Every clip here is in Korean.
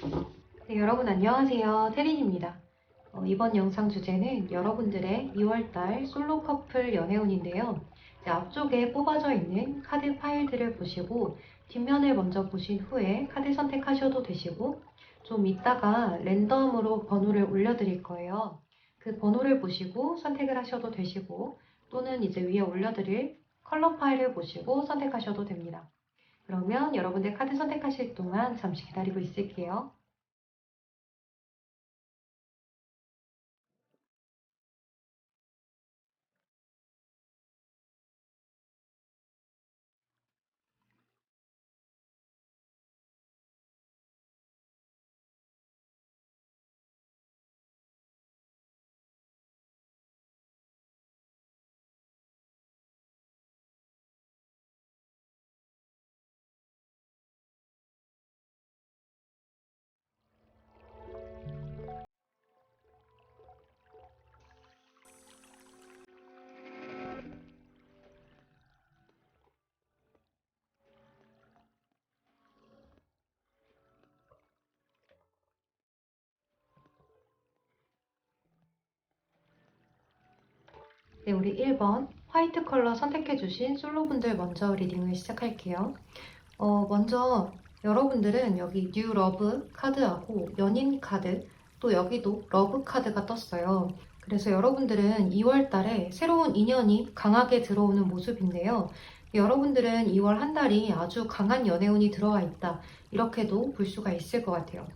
네, 여러분 안녕하세요. 태린입니다. 이번 영상 주제는 여러분들의 2월달 솔로 커플 연애운인데요. 앞쪽에 뽑아져 있는 카드 파일들을 보시고 뒷면을 먼저 보신 후에 카드 선택하셔도 되시고 좀 이따가 랜덤으로 번호를 올려드릴 거예요. 그 번호를 보시고 선택을 하셔도 되시고 또는 이제 위에 올려드릴 컬러 파일을 보시고 선택하셔도 됩니다. 그러면 여러분들 카드 선택하실 동안 잠시 기다리고 있을게요. 네, 우리 1번 화이트 컬러 선택해주신 솔로분들 먼저 리딩을 시작할게요. 먼저 여러분들은 여기 뉴 러브 카드하고 연인 카드, 또 여기도 러브 카드가 떴어요. 그래서 여러분들은 2월 달에 새로운 인연이 강하게 들어오는 모습인데요. 여러분들은 2월 한 달이 아주 강한 연애운이 들어와 있다. 이렇게도 볼 수가 있을 것 같아요.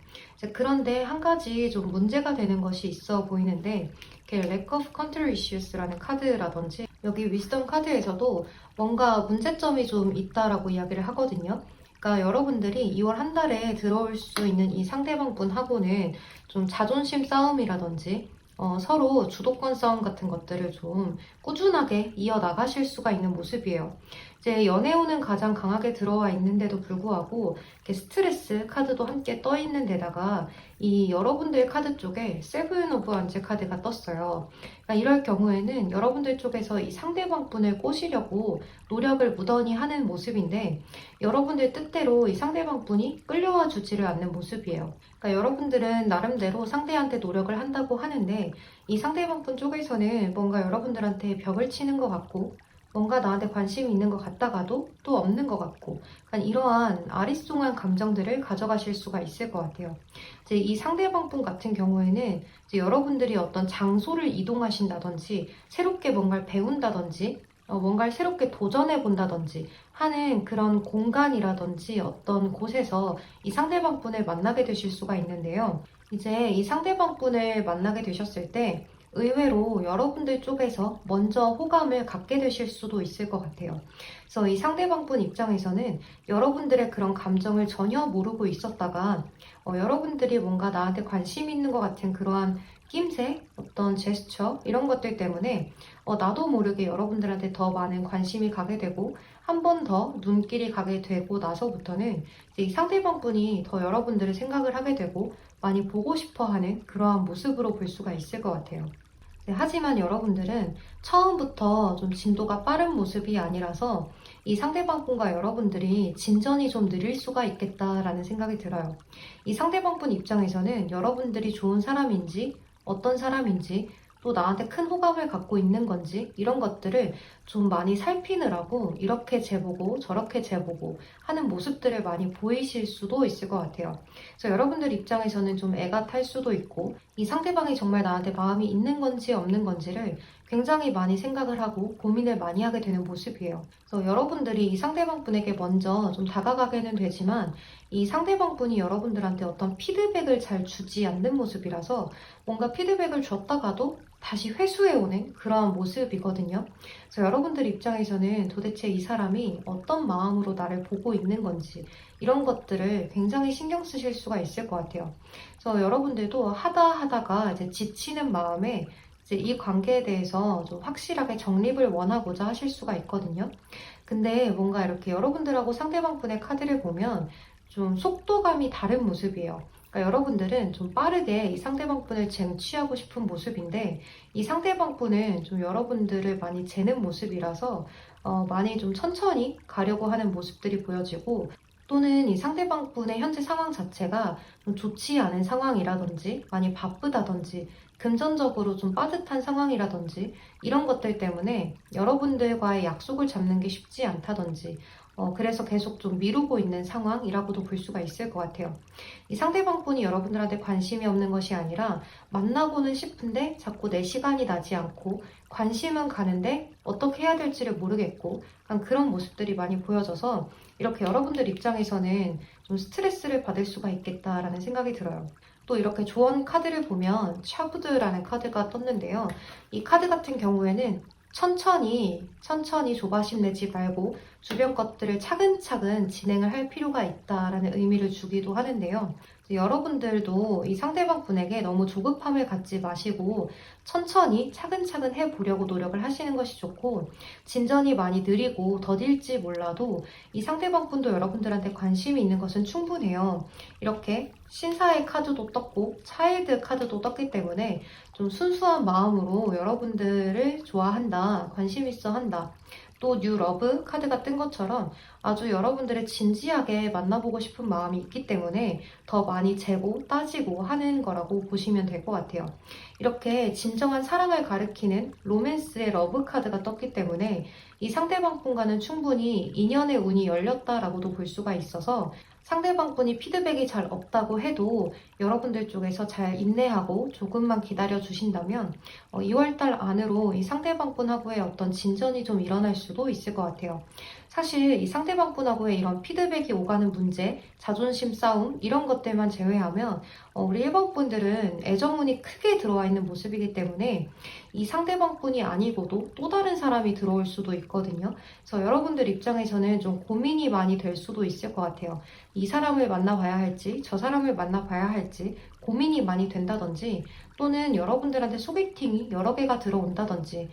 그런데 한 가지 좀 문제가 되는 것이 있어 보이는데 이렇게 Lack of Control Issues라는 카드라든지 여기 위스덤 카드에서도 뭔가 문제점이 좀 있다라고 이야기를 하거든요. 그러니까 여러분들이 2월 한 달에 들어올 수 있는 이 상대방분하고는 좀 자존심 싸움이라든지 서로 주도권 싸움 같은 것들을 좀 꾸준하게 이어나가실 수가 있는 모습이에요. 이제 연애운은 가장 강하게 들어와 있는데도 불구하고 이렇게 스트레스 카드도 함께 떠 있는 데다가 이 여러분들 카드 쪽에 세븐 오브 원즈 카드가 떴어요. 그러니까 이럴 경우에는 여러분들 쪽에서 이 상대방 분을 꼬시려고 노력을 무던히 하는 모습인데 여러분들 뜻대로 이 상대방 분이 끌려와 주지를 않는 모습이에요. 그러니까 여러분들은 나름대로 상대한테 노력을 한다고 하는데 이 상대방 분 쪽에서는 뭔가 여러분들한테 벽을 치는 것 같고 뭔가 나한테 관심이 있는 것 같다가도 또 없는 것 같고 약간 이러한 아리송한 감정들을 가져가실 수가 있을 것 같아요. 이제 이 상대방 분 같은 경우에는 이제 여러분들이 어떤 장소를 이동하신다든지 새롭게 뭔가를 배운다든지 뭔가를 새롭게 도전해 본다든지 하는 그런 공간이라든지 어떤 곳에서 이 상대방 분을 만나게 되실 수가 있는데요. 이제 이 상대방 분을 만나게 되셨을 때 의외로 여러분들 쪽에서 먼저 호감을 갖게 되실 수도 있을 것 같아요. 그래서 이 상대방분 입장에서는 여러분들의 그런 감정을 전혀 모르고 있었다가 여러분들이 뭔가 나한테 관심 있는 것 같은 그러한 낌새, 어떤 제스처 이런 것들 때문에 나도 모르게 여러분들한테 더 많은 관심이 가게 되고 한 번 더 눈길이 가게 되고 나서부터는 이제 이 상대방분이 더 여러분들을 생각을 하게 되고 많이 보고 싶어 하는 그러한 모습으로 볼 수가 있을 것 같아요. 네, 하지만 여러분들은 처음부터 좀 진도가 빠른 모습이 아니라서 이 상대방분과 여러분들이 진전이 좀 느릴 수가 있겠다라는 생각이 들어요. 이 상대방분 입장에서는 여러분들이 좋은 사람인지 어떤 사람인지 또 나한테 큰 호감을 갖고 있는 건지 이런 것들을 좀 많이 살피느라고 이렇게 재보고 저렇게 재보고 하는 모습들을 많이 보이실 수도 있을 것 같아요. 그래서 여러분들 입장에서는 좀 애가 탈 수도 있고 이 상대방이 정말 나한테 마음이 있는 건지 없는 건지를 굉장히 많이 생각을 하고 고민을 많이 하게 되는 모습이에요. 그래서 여러분들이 이 상대방 분에게 먼저 좀 다가가게는 되지만 이 상대방 분이 여러분들한테 어떤 피드백을 잘 주지 않는 모습이라서 뭔가 피드백을 줬다가도 다시 회수해오는 그런 모습이거든요. 그래서 여러분들 입장에서는 도대체 이 사람이 어떤 마음으로 나를 보고 있는 건지 이런 것들을 굉장히 신경 쓰실 수가 있을 것 같아요. 그래서 여러분들도 하다가 이제 지치는 마음에 이제 이 관계에 대해서 좀 확실하게 정립을 원하고자 하실 수가 있거든요. 근데 뭔가 이렇게 여러분들하고 상대방 분의 카드를 보면 좀 속도감이 다른 모습이에요. 그러니까 여러분들은 좀 빠르게 이 상대방 분을 쟁취하고 싶은 모습인데 이 상대방 분은 좀 여러분들을 많이 재는 모습이라서 많이 좀 천천히 가려고 하는 모습들이 보여지고 또는 이 상대방 분의 현재 상황 자체가 좀 좋지 않은 상황이라든지 많이 바쁘다든지 금전적으로 좀 빠듯한 상황이라든지 이런 것들 때문에 여러분들과의 약속을 잡는 게 쉽지 않다든지 그래서 계속 좀 미루고 있는 상황이라고도 볼 수가 있을 것 같아요. 이 상대방 분이 여러분들한테 관심이 없는 것이 아니라 만나고는 싶은데 자꾸 내 시간이 나지 않고 관심은 가는데 어떻게 해야 될지를 모르겠고 약간 그런 모습들이 많이 보여져서 이렇게 여러분들 입장에서는 좀 스트레스를 받을 수가 있겠다라는 생각이 들어요. 또 이렇게 조언 카드를 보면 샤브드라는 카드가 떴는데요. 이 카드 같은 경우에는 천천히 조바심 내지 말고 주변 것들을 차근차근 진행을 할 필요가 있다라는 의미를 주기도 하는데요. 여러분들도 이 상대방 분에게 너무 조급함을 갖지 마시고 천천히 차근차근 해보려고 노력을 하시는 것이 좋고, 진전이 많이 느리고 더딜지 몰라도 이 상대방 분도 여러분들한테 관심이 있는 것은 충분해요. 이렇게 신사의 카드도 떴고 차일드 카드도 떴기 때문에 좀 순수한 마음으로 여러분들을 좋아한다, 관심 있어 한다. 또 뉴 러브 카드가 뜬 것처럼 아주 여러분들의 진지하게 만나보고 싶은 마음이 있기 때문에 더 많이 재고 따지고 하는 거라고 보시면 될 것 같아요. 이렇게 진정한 사랑을 가리키는 로맨스의 러브 카드가 떴기 때문에 이 상대방 분과는 충분히 인연의 운이 열렸다라고도 볼 수가 있어서 상대방 분이 피드백이 잘 없다고 해도 여러분들 쪽에서 잘 인내하고 조금만 기다려 주신다면 2월달 안으로 이 상대방 분하고의 어떤 진전이 좀 일어날 수도 있을 것 같아요. 사실 이 상대방 분하고의 이런 피드백이 오가는 문제, 자존심 싸움 이런 것들만 제외하면 우리 1번 분들은 애정운이 크게 들어와 있는 모습이기 때문에 이 상대방 분이 아니고도 또 다른 사람이 들어올 수도 있거든요. 그래서 여러분들 입장에서는 좀 고민이 많이 될 수도 있을 것 같아요. 이 사람을 만나봐야 할지 저 사람을 만나봐야 할지 고민이 많이 된다든지, 또는 여러분들한테 소개팅이 여러 개가 들어온다든지,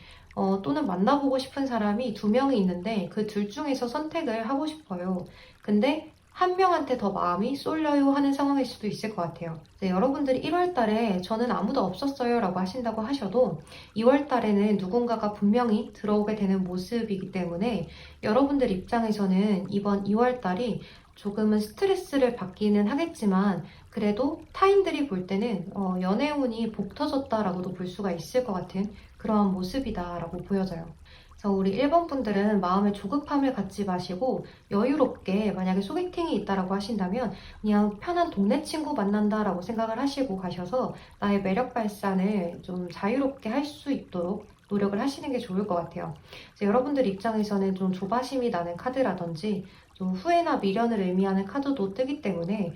또는 만나보고 싶은 사람이 2명이 있는데 그 둘 중에서 선택을 하고 싶어요. 근데 한 명한테 더 마음이 쏠려요 하는 상황일 수도 있을 것 같아요. 네, 여러분들이 1월 달에 저는 아무도 없었어요 라고 하신다고 하셔도 2월 달에는 누군가가 분명히 들어오게 되는 모습이기 때문에 여러분들 입장에서는 이번 2월 달이 조금은 스트레스를 받기는 하겠지만 그래도 타인들이 볼 때는 연애운이 복 터졌다라고도 볼 수가 있을 것 같은 그러한 모습이다라고 보여져요. 그래서 우리 1번 분들은 마음에 조급함을 갖지 마시고 여유롭게, 만약에 소개팅이 있다라고 하신다면 그냥 편한 동네 친구 만난다라고 생각을 하시고 가셔서 나의 매력 발산을 좀 자유롭게 할 수 있도록 노력을 하시는 게 좋을 것 같아요. 그래서 여러분들 입장에서는 좀 조바심이 나는 카드라든지 좀 후회나 미련을 의미하는 카드도 뜨기 때문에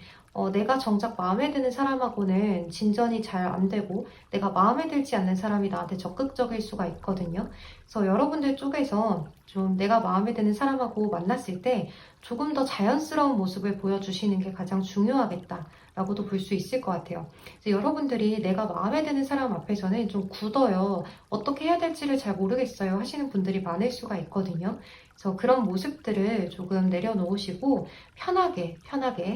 내가 정작 마음에 드는 사람하고는 진전이 잘 안 되고 내가 마음에 들지 않는 사람이 나한테 적극적일 수가 있거든요. 그래서 여러분들 쪽에서 좀 내가 마음에 드는 사람하고 만났을 때 조금 더 자연스러운 모습을 보여주시는 게 가장 중요하겠다라고도 볼 수 있을 것 같아요. 그래서 여러분들이 내가 마음에 드는 사람 앞에서는 좀 굳어요, 어떻게 해야 될지를 잘 모르겠어요 하시는 분들이 많을 수가 있거든요. 그래서 그런 모습들을 조금 내려놓으시고 편하게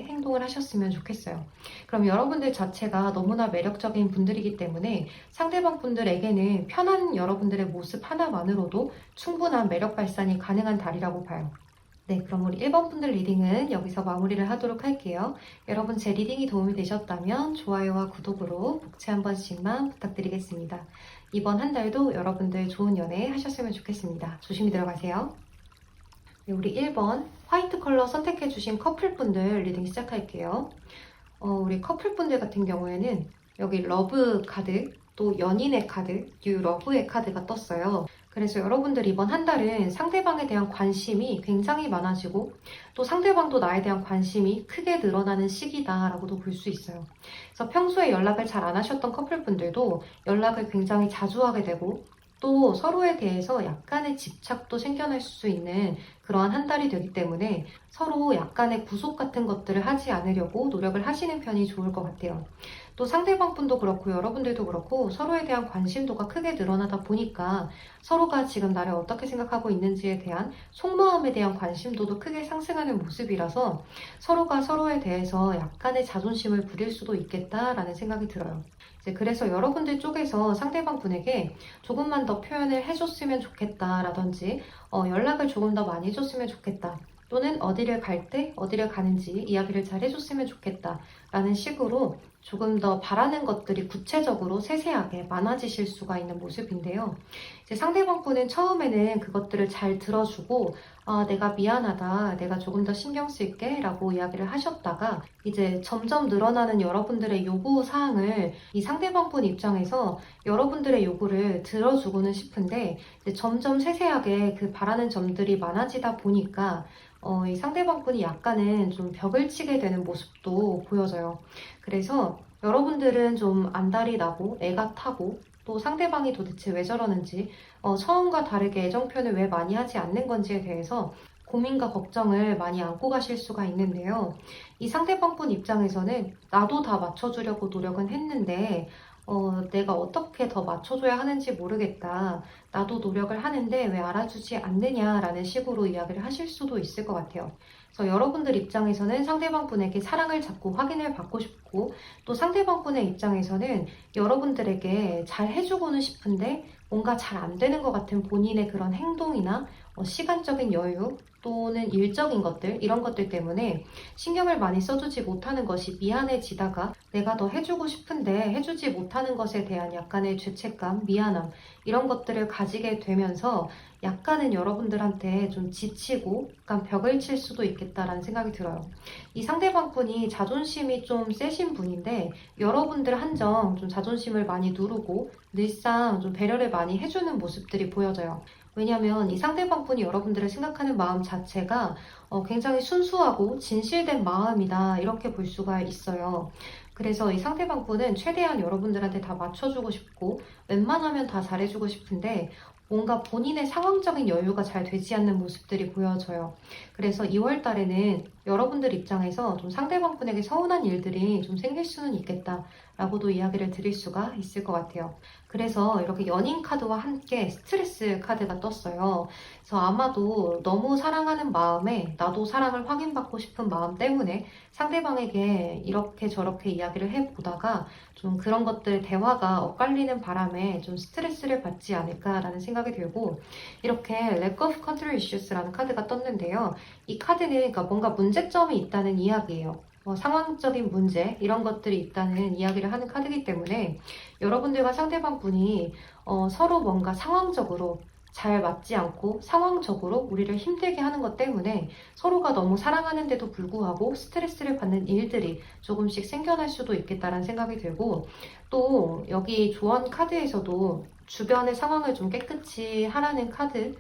행동을 하셨으면 좋겠어요. 그럼 여러분들 자체가 너무나 매력적인 분들이기 때문에 상대방 분들에게는 편한 여러분들의 모습 하나만으로도 충분한 매력 발산이 가능한 달이라고 봐요. 네, 그럼 우리 1번 분들 리딩은 여기서 마무리를 하도록 할게요. 여러분 제 리딩이 도움이 되셨다면 좋아요와 구독으로 복채 한 번씩만 부탁드리겠습니다. 이번 한 달도 여러분들 좋은 연애 하셨으면 좋겠습니다. 조심히 들어가세요. 네, 우리 1번 화이트 컬러 선택해주신 커플분들 리딩 시작할게요. 우리 커플분들 같은 경우에는 여기 러브 카드, 또 연인의 카드, 뉴 러브의 카드가 떴어요. 그래서 여러분들 이번 한 달은 상대방에 대한 관심이 굉장히 많아지고 또 상대방도 나에 대한 관심이 크게 늘어나는 시기다라고도 볼 수 있어요. 그래서 평소에 연락을 잘 안 하셨던 커플분들도 연락을 굉장히 자주 하게 되고 또 서로에 대해서 약간의 집착도 생겨날 수 있는 그러한 한 달이 되기 때문에 서로 약간의 구속 같은 것들을 하지 않으려고 노력을 하시는 편이 좋을 것 같아요. 또 상대방 분도 그렇고 여러분들도 그렇고 서로에 대한 관심도가 크게 늘어나다 보니까 서로가 지금 나를 어떻게 생각하고 있는지에 대한 속마음에 대한 관심도도 크게 상승하는 모습이라서 서로가 서로에 대해서 약간의 자존심을 부릴 수도 있겠다라는 생각이 들어요. 그래서 여러분들 쪽에서 상대방 분에게 조금만 더 표현을 해줬으면 좋겠다라든지 연락을 조금 더 많이 해줬으면 좋겠다, 또는 어디를 갈 때 어디를 가는지 이야기를 잘 해줬으면 좋겠다 라는 식으로 조금 더 바라는 것들이 구체적으로 세세하게 많아지실 수가 있는 모습인데요. 이제 상대방분은 처음에는 그것들을 잘 들어주고 내가 미안하다, 내가 조금 더 신경 쓸게 라고 이야기를 하셨다가 이제 점점 늘어나는 여러분들의 요구 사항을 이 상대방분 입장에서 여러분들의 요구를 들어주고는 싶은데 이제 점점 세세하게 그 바라는 점들이 많아지다 보니까 이 상대방분이 약간은 좀 벽을 치게 되는 모습도 보여져요. 그래서 여러분들은 좀 안달이 나고 애가 타고 또 상대방이 도대체 왜 저러는지 처음과 다르게 애정 표현을 왜 많이 하지 않는 건지에 대해서 고민과 걱정을 많이 안고 가실 수가 있는데요. 이 상대방분 입장에서는 나도 다 맞춰주려고 노력은 했는데 내가 어떻게 더 맞춰줘야 하는지 모르겠다. 나도 노력을 하는데 왜 알아주지 않느냐라는 식으로 이야기를 하실 수도 있을 것 같아요. 그래서 여러분들 입장에서는 상대방분에게 사랑을 자꾸 확인을 받고 싶고 또 상대방분의 입장에서는 여러분들에게 잘 해주고는 싶은데 뭔가 잘 안 되는 것 같은 본인의 그런 행동이나 시간적인 여유 또는 일적인 것들 이런 것들 때문에 신경을 많이 써주지 못하는 것이 미안해지다가 내가 더 해주고 싶은데 해주지 못하는 것에 대한 약간의 죄책감, 미안함 이런 것들을 가지게 되면서 약간은 여러분들한테 좀 지치고 약간 벽을 칠 수도 있겠다라는 생각이 들어요. 이 상대방 분이 자존심이 좀 세신 분인데 여러분들 한정 좀 자존심을 많이 누르고 늘상 좀 배려를 많이 해주는 모습들이 보여져요. 왜냐하면 이 상대방 분이 여러분들을 생각하는 마음 자체가 굉장히 순수하고 진실된 마음이다 이렇게 볼 수가 있어요. 그래서 이 상대방 분은 최대한 여러분들한테 다 맞춰주고 싶고 웬만하면 다 잘해주고 싶은데 뭔가 본인의 상황적인 여유가 잘 되지 않는 모습들이 보여져요. 그래서 2월 달에는 여러분들 입장에서 좀 상대방 분에게 서운한 일들이 좀 생길 수는 있겠다라고도 이야기를 드릴 수가 있을 것 같아요. 그래서 이렇게 연인 카드와 함께 스트레스 카드가 떴어요. 그래서 아마도 너무 사랑하는 마음에 나도 사랑을 확인받고 싶은 마음 때문에 상대방에게 이렇게 저렇게 이야기를 해보다가 좀 그런 것들 대화가 엇갈리는 바람에 좀 스트레스를 받지 않을까라는 생각이 들고 이렇게 Lack of Control Issues라는 카드가 떴는데요. 이 카드는 그러니까 뭔가 문제점이 있다는 이야기예요. 상황적인 문제 이런 것들이 있다는 이야기를 하는 카드이기 때문에 여러분들과 상대방 분이 서로 뭔가 상황적으로 잘 맞지 않고 상황적으로 우리를 힘들게 하는 것 때문에 서로가 너무 사랑하는데도 불구하고 스트레스를 받는 일들이 조금씩 생겨날 수도 있겠다라는 생각이 들고 또 여기 조언 카드에서도 주변의 상황을 좀 깨끗이 하라는 카드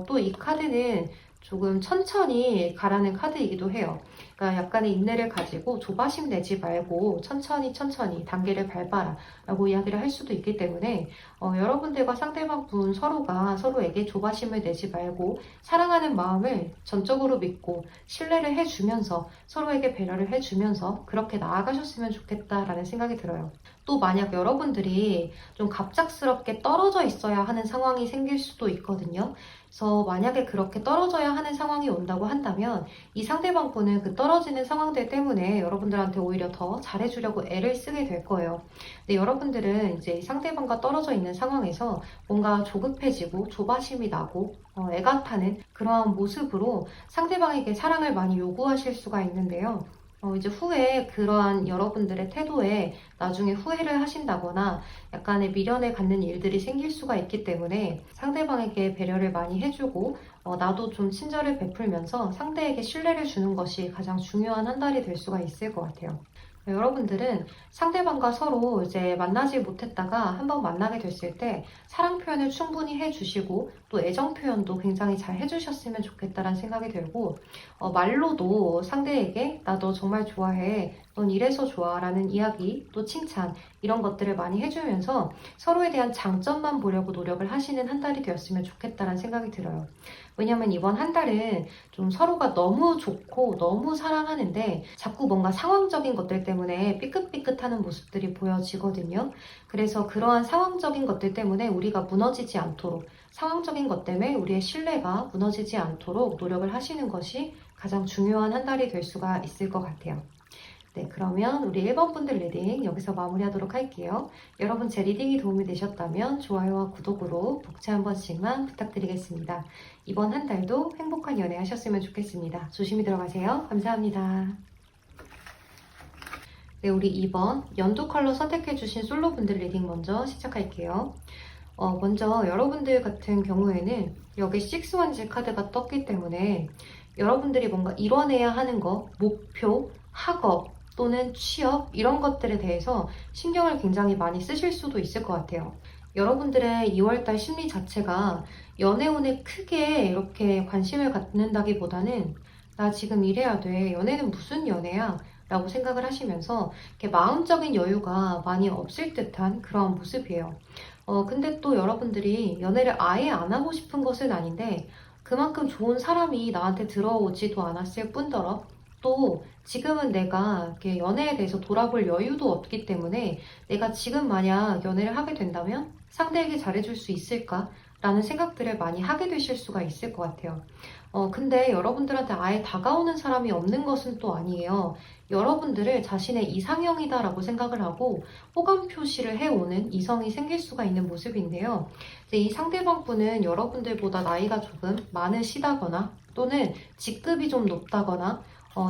또 이 카드는 조금 천천히 가라는 카드이기도 해요. 그러니까 약간의 인내를 가지고 조바심 내지 말고 천천히 단계를 밟아라 라고 이야기를 할 수도 있기 때문에 여러분들과 상대방 분 서로가 서로에게 조바심을 내지 말고 사랑하는 마음을 전적으로 믿고 신뢰를 해주면서 서로에게 배려를 해주면서 그렇게 나아가셨으면 좋겠다라는 생각이 들어요. 또 만약 여러분들이 좀 갑작스럽게 떨어져 있어야 하는 상황이 생길 수도 있거든요. 그래서 만약에 그렇게 떨어져야 하는 상황이 온다고 한다면 이 상대방 분은 그 떨어지는 상황들 때문에 여러분들한테 오히려 더 잘해주려고 애를 쓰게 될 거예요. 근데 여러분들은 이제 이 상대방과 떨어져 있는 상황에서 뭔가 조급해지고 조바심이 나고 애가 타는 그러한 모습으로 상대방에게 사랑을 많이 요구하실 수가 있는데요. 이제 후에 그러한 여러분들의 태도에 나중에 후회를 하신다거나 약간의 미련을 갖는 일들이 생길 수가 있기 때문에 상대방에게 배려를 많이 해주고 나도 좀 친절을 베풀면서 상대에게 신뢰를 주는 것이 가장 중요한 한 달이 될 수가 있을 것 같아요. 여러분들은 상대방과 서로 이제 만나지 못했다가 한번 만나게 됐을 때 사랑 표현을 충분히 해주시고 또 애정 표현도 굉장히 잘 해주셨으면 좋겠다라는 생각이 들고 말로도 상대에게 나 너 정말 좋아해, 넌 이래서 좋아 라는 이야기 또 칭찬 이런 것들을 많이 해주면서 서로에 대한 장점만 보려고 노력을 하시는 한 달이 되었으면 좋겠다라는 생각이 들어요. 왜냐면 이번 한 달은 좀 서로가 너무 좋고 너무 사랑하는데 자꾸 뭔가 상황적인 것들 때문에 삐끗삐끗하는 모습들이 보여지거든요. 그래서 그러한 상황적인 것들 때문에 우리가 무너지지 않도록 상황적인 것 때문에 우리의 신뢰가 무너지지 않도록 노력을 하시는 것이 가장 중요한 한 달이 될 수가 있을 것 같아요. 네, 그러면 우리 1번 분들 리딩 여기서 마무리하도록 할게요. 여러분 제 리딩이 도움이 되셨다면 좋아요와 구독으로 복채 한 번씩만 부탁드리겠습니다. 이번 한 달도 행복한 연애 하셨으면 좋겠습니다. 조심히 들어가세요. 감사합니다. 네, 우리 2번 연두 컬러 선택해주신 솔로분들 리딩 먼저 시작할게요. 먼저 여러분들 같은 경우에는 여기 6원지 카드가 떴기 때문에 여러분들이 뭔가 이뤄내야 하는 거, 목표, 학업 또는 취업 이런 것들에 대해서 신경을 굉장히 많이 쓰실 수도 있을 것 같아요. 여러분들의 2월달 심리 자체가 연애운에 크게 이렇게 관심을 갖는다기보다는 나 지금 이래야 돼. 연애는 무슨 연애야? 라고 생각을 하시면서 이렇게 마음적인 여유가 많이 없을 듯한 그런 모습이에요. 근데 또 여러분들이 연애를 아예 안 하고 싶은 것은 아닌데 그만큼 좋은 사람이 나한테 들어오지도 않았을 뿐더러 또 지금은 내가 이렇게 연애에 대해서 돌아볼 여유도 없기 때문에 내가 지금 만약 연애를 하게 된다면 상대에게 잘해줄 수 있을까? 라는 생각들을 많이 하게 되실 수가 있을 것 같아요. 근데 여러분들한테 아예 다가오는 사람이 없는 것은 또 아니에요. 여러분들을 자신의 이상형이다라고 생각을 하고 호감 표시를 해오는 이성이 생길 수가 있는 모습인데요. 이제 이 상대방 분은 여러분들보다 나이가 조금 많으시다거나 또는 직급이 좀 높다거나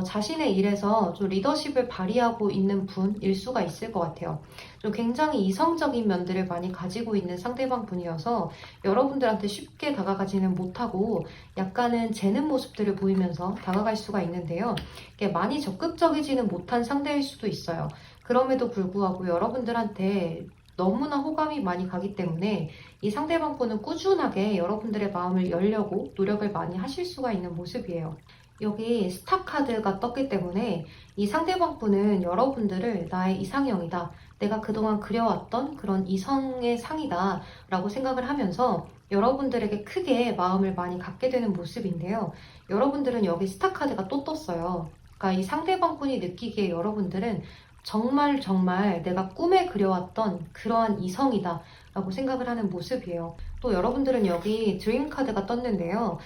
자신의 일에서 좀 리더십을 발휘하고 있는 분일 수가 있을 것 같아요. 좀 굉장히 이성적인 면들을 많이 가지고 있는 상대방 분이어서 여러분들한테 쉽게 다가가지는 못하고 약간은 재는 모습들을 보이면서 다가갈 수가 있는데요. 이게 많이 적극적이지는 못한 상대일 수도 있어요. 그럼에도 불구하고 여러분들한테 너무나 호감이 많이 가기 때문에 이 상대방 분은 꾸준하게 여러분들의 마음을 열려고 노력을 많이 하실 수가 있는 모습이에요. 여기 스타 카드가 떴기 때문에 이 상대방 분은 여러분들을 나의 이상형이다. 내가 그동안 그려왔던 그런 이성의 상이다. 라고 생각을 하면서 여러분들에게 크게 마음을 많이 갖게 되는 모습인데요. 여러분들은 여기 스타 카드가 또 떴어요. 그러니까 이 상대방 분이 느끼기에 여러분들은 정말 정말 내가 꿈에 그려왔던 그러한 이성이다. 라고 생각을 하는 모습이에요. 또 여러분들은 여기 드림 카드가 떴는데요.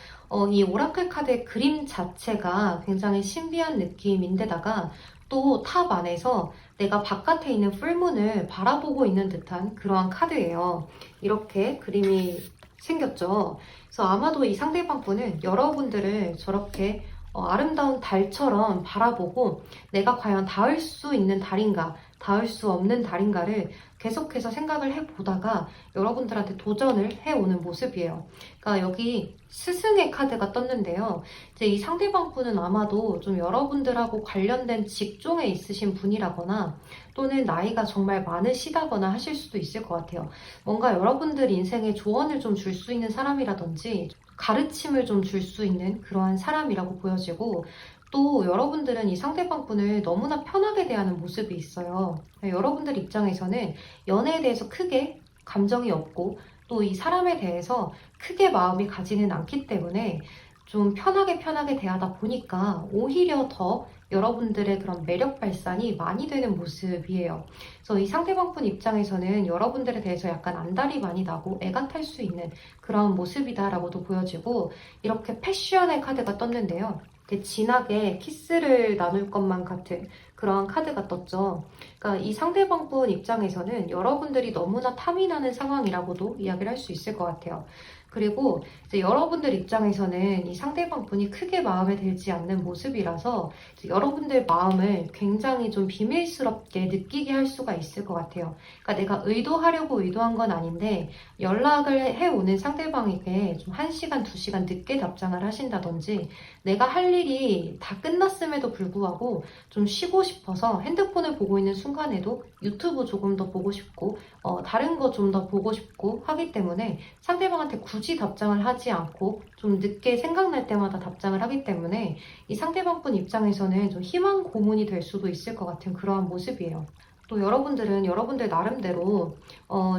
이 오라클 카드의 그림 자체가 굉장히 신비한 느낌인데다가 또 탑 안에서 내가 바깥에 있는 풀문을 바라보고 있는 듯한 그러한 카드예요. 이렇게 그림이 생겼죠. 그래서 아마도 이 상대방 분은 여러분들을 저렇게 아름다운 달처럼 바라보고 내가 과연 닿을 수 있는 달인가, 닿을 수 없는 달인가를 계속해서 생각을 해보다가 여러분들한테 도전을 해오는 모습이에요. 그러니까 여기 스승의 카드가 떴는데요. 이제 이 상대방 분은 아마도 좀 여러분들하고 관련된 직종에 있으신 분이라거나 또는 나이가 정말 많으시다거나 하실 수도 있을 것 같아요. 뭔가 여러분들 인생에 조언을 좀 줄 수 있는 사람이라든지 가르침을 좀 줄 수 있는 그러한 사람이라고 보여지고 또 여러분들은 이 상대방 분을 너무나 편하게 대하는 모습이 있어요. 여러분들 입장에서는 연애에 대해서 크게 감정이 없고 또 이 사람에 대해서 크게 마음이 가지는 않기 때문에 좀 편하게 대하다 보니까 오히려 더 여러분들의 그런 매력 발산이 많이 되는 모습이에요. 그래서 이 상대방 분 입장에서는 여러분들에 대해서 약간 안달이 많이 나고 애가 탈 수 있는 그런 모습이다라고도 보여지고 이렇게 패션의 카드가 떴는데요. 진하게 키스를 나눌 것만 같은 그런 카드가 떴죠. 그러니까 이 상대방 분 입장에서는 여러분들이 너무나 탐이 나는 상황이라고도 이야기를 할 수 있을 것 같아요. 그리고 이제 여러분들 입장에서는 이 상대방 분이 크게 마음에 들지 않는 모습이라서 여러분들 마음을 굉장히 좀 비밀스럽게 느끼게 할 수가 있을 것 같아요. 그러니까 내가 의도하려고 의도한 건 아닌데 연락을 해오는 상대방에게 좀 1시간, 2시간 늦게 답장을 하신다든지 내가 할 일이 다 끝났음에도 불구하고 좀 쉬고 싶어서 핸드폰을 보고 있는 순간에도 유튜브 조금 더 보고 싶고 다른 거 좀 더 보고 싶고 하기 때문에 상대방한테 굳이 답장을 하지 않고 좀 늦게 생각날 때마다 답장을 하기 때문에 이 상대방 분 입장에서는 좀 희망 고문이 될 수도 있을 것 같은 그러한 모습이에요. 또 여러분들은 여러분들 나름대로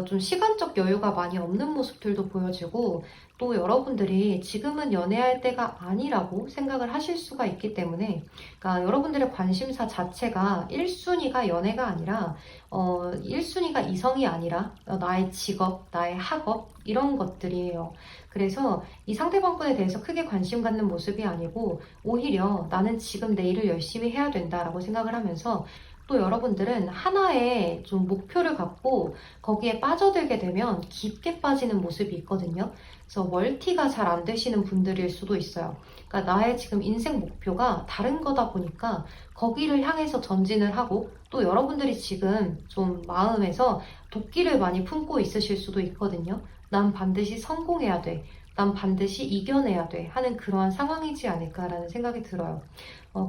좀 시간적 여유가 많이 없는 모습들도 보여지고 또 여러분들이 지금은 연애할 때가 아니라고 생각을 하실 수가 있기 때문에 그러니까 여러분들의 관심사 자체가 1순위가 연애가 아니라 1순위가 이성이 아니라 나의 직업, 나의 학업 이런 것들이에요. 그래서 이 상대방분에 대해서 크게 관심 갖는 모습이 아니고 오히려 나는 지금 내 일을 열심히 해야 된다라고 생각을 하면서 또 여러분들은 하나의 좀 목표를 갖고 거기에 빠져들게 되면 깊게 빠지는 모습이 있거든요. 그래서 멀티가 잘 안 되시는 분들일 수도 있어요. 그러니까 나의 지금 인생 목표가 다른 거다 보니까 거기를 향해서 전진을 하고 또 여러분들이 지금 좀 마음에서 도끼를 많이 품고 있으실 수도 있거든요. 난 반드시 성공해야 돼. 난 반드시 이겨내야 돼. 하는 그러한 상황이지 않을까라는 생각이 들어요.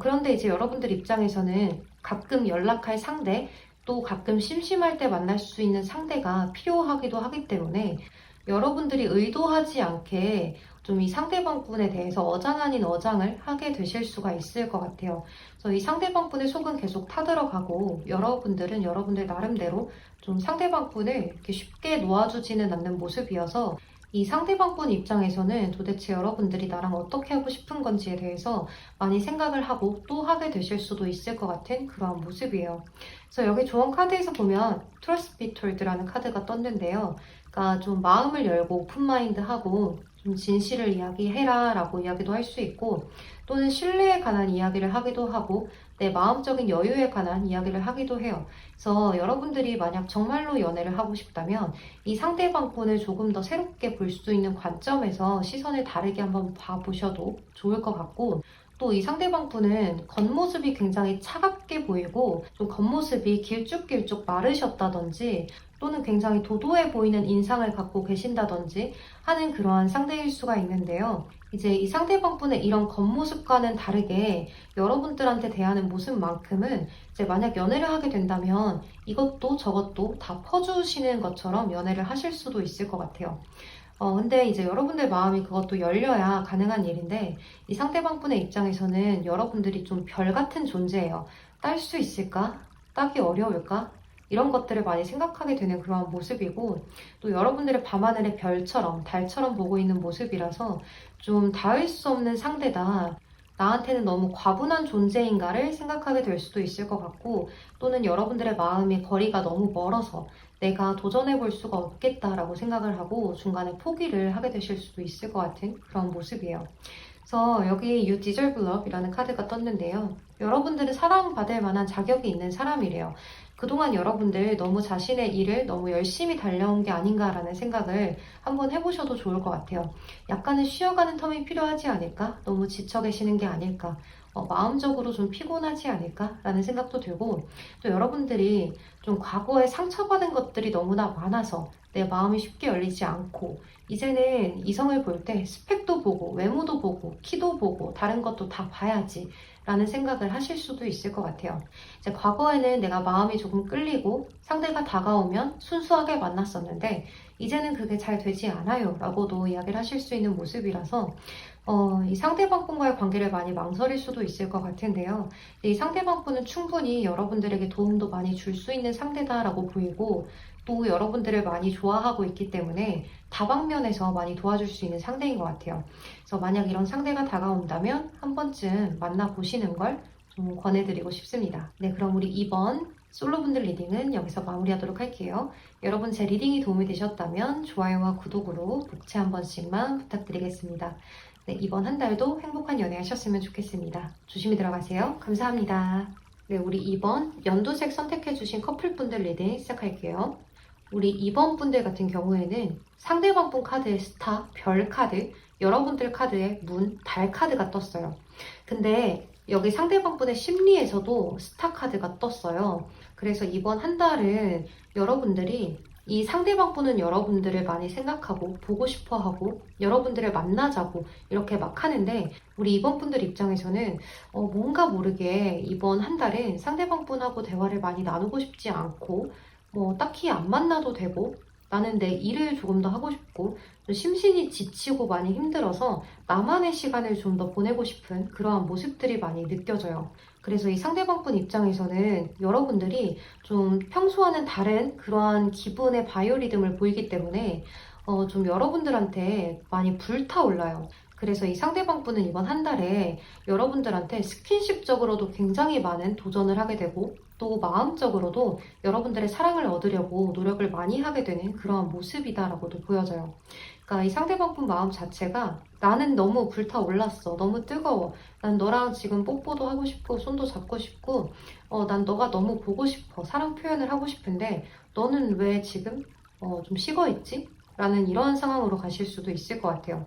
그런데 이제 여러분들 입장에서는 가끔 연락할 상대, 또 가끔 심심할 때 만날 수 있는 상대가 필요하기도 하기 때문에 여러분들이 의도하지 않게 좀 이 상대방분에 대해서 어장 아닌 어장을 하게 되실 수가 있을 것 같아요. 그래서 이 상대방분의 속은 계속 타들어가고 여러분들은 여러분들 나름대로 좀 상대방분을 이렇게 쉽게 놓아주지는 않는 모습이어서 이 상대방분 입장에서는 도대체 여러분들이 나랑 어떻게 하고 싶은 건지에 대해서 많이 생각을 하고 또 하게 되실 수도 있을 것 같은 그러한 모습이에요. 그래서 여기 조언 카드에서 보면 Trust be told라는 카드가 떴는데요. 그러니까 좀 마음을 열고 오픈마인드 하고 좀 진실을 이야기해라 라고 이야기도 할 수 있고 또는 신뢰에 관한 이야기를 하기도 하고 내 마음적인 여유에 관한 이야기를 하기도 해요. 그래서 여러분들이 만약 정말로 연애를 하고 싶다면 이 상대방분을 조금 더 새롭게 볼 수 있는 관점에서 시선을 다르게 한번 봐보셔도 좋을 것 같고 또 이 상대방분은 겉모습이 굉장히 차갑게 보이고 좀 겉모습이 길쭉길쭉 마르셨다든지 또는 굉장히 도도해 보이는 인상을 갖고 계신다든지 하는 그러한 상대일 수가 있는데요. 이제 이 상대방분의 이런 겉모습과는 다르게 여러분들한테 대하는 모습만큼은 이제 만약 연애를 하게 된다면 이것도 저것도 다 퍼주시는 것처럼 연애를 하실 수도 있을 것 같아요. 근데 이제 여러분들 마음이 그것도 열려야 가능한 일인데 이 상대방분의 입장에서는 여러분들이 좀 별 같은 존재예요. 딸 수 있을까? 따기 어려울까? 이런 것들을 많이 생각하게 되는 그런 모습이고 또 여러분들의 밤하늘의 별처럼 달처럼 보고 있는 모습이라서 좀 닿을 수 없는 상대다. 나한테는 너무 과분한 존재인가를 생각하게 될 수도 있을 것 같고 또는 여러분들의 마음의 거리가 너무 멀어서 내가 도전해 볼 수가 없겠다라고 생각을 하고 중간에 포기를 하게 되실 수도 있을 것 같은 그런 모습이에요. 그래서 여기 You Deserve Love이라는 카드가 떴는데요. 여러분들은 사랑받을 만한 자격이 있는 사람이래요. 그동안 여러분들 너무 자신의 일을 너무 열심히 달려온 게 아닌가라는 생각을 한번 해보셔도 좋을 것 같아요. 약간은 쉬어가는 텀이 필요하지 않을까? 너무 지쳐 계시는 게 아닐까? 마음적으로 좀 피곤하지 않을까라는 생각도 들고 또 여러분들이 좀 과거에 상처받은 것들이 너무나 많아서 내 마음이 쉽게 열리지 않고 이제는 이성을 볼 때 스펙도 보고 외모도 보고 키도 보고 다른 것도 다 봐야지 라는 생각을 하실 수도 있을 것 같아요. 이제 과거에는 내가 마음이 조금 끌리고 상대가 다가오면 순수하게 만났었는데 이제는 그게 잘 되지 않아요 라고도 이야기를 하실 수 있는 모습이라서 이 상대방분과의 관계를 많이 망설일 수도 있을 것 같은데요. 이 상대방분은 충분히 여러분들에게 도움도 많이 줄 수 있는 상대다라고 보이고 또 여러분들을 많이 좋아하고 있기 때문에 다방면에서 많이 도와줄 수 있는 상대인 것 같아요. 그래서 만약 이런 상대가 다가온다면 한 번쯤 만나보시는 걸 좀 권해드리고 싶습니다. 네, 그럼 우리 이번 솔로분들 리딩은 여기서 마무리하도록 할게요. 여러분 제 리딩이 도움이 되셨다면 좋아요와 구독으로 복채 한 번씩만 부탁드리겠습니다. 네, 이번 한 달도 행복한 연애 하셨으면 좋겠습니다. 조심히 들어가세요. 감사합니다. 네, 우리 이번 연두색 선택해주신 커플분들 리딩 시작할게요. 우리 2번 분들 같은 경우에는 상대방 분 카드의 스타, 별 카드, 여러분들 카드의 문, 달 카드가 떴어요. 근데 여기 상대방 분의 심리에서도 스타 카드가 떴어요. 그래서 이번 한 달은 여러분들이 이 상대방 분은 여러분들을 많이 생각하고 보고 싶어 하고 여러분들을 만나자고 이렇게 막 하는데 우리 이번 분들 입장에서는 뭔가 모르게 이번 한 달은 상대방 분하고 대화를 많이 나누고 싶지 않고 뭐 딱히 안 만나도 되고 나는 내 일을 조금 더 하고 싶고 좀 심신이 지치고 많이 힘들어서 나만의 시간을 좀 더 보내고 싶은 그러한 모습들이 많이 느껴져요. 그래서 이 상대방분 입장에서는 여러분들이 좀 평소와는 다른 그러한 기분의 바이오리듬을 보이기 때문에 좀 여러분들한테 많이 불타올라요. 그래서 이 상대방분은 이번 한 달에 여러분들한테 스킨십적으로도 굉장히 많은 도전을 하게 되고 또 마음적으로도 여러분들의 사랑을 얻으려고 노력을 많이 하게 되는 그러한 모습이다라고도 보여져요. 그러니까 이 상대방분 마음 자체가 나는 너무 불타올랐어. 너무 뜨거워. 난 너랑 지금 뽀뽀도 하고 싶고 손도 잡고 싶고 난 너가 너무 보고 싶어. 사랑 표현을 하고 싶은데 너는 왜 지금 좀 식어있지? 라는 이런 상황으로 가실 수도 있을 것 같아요.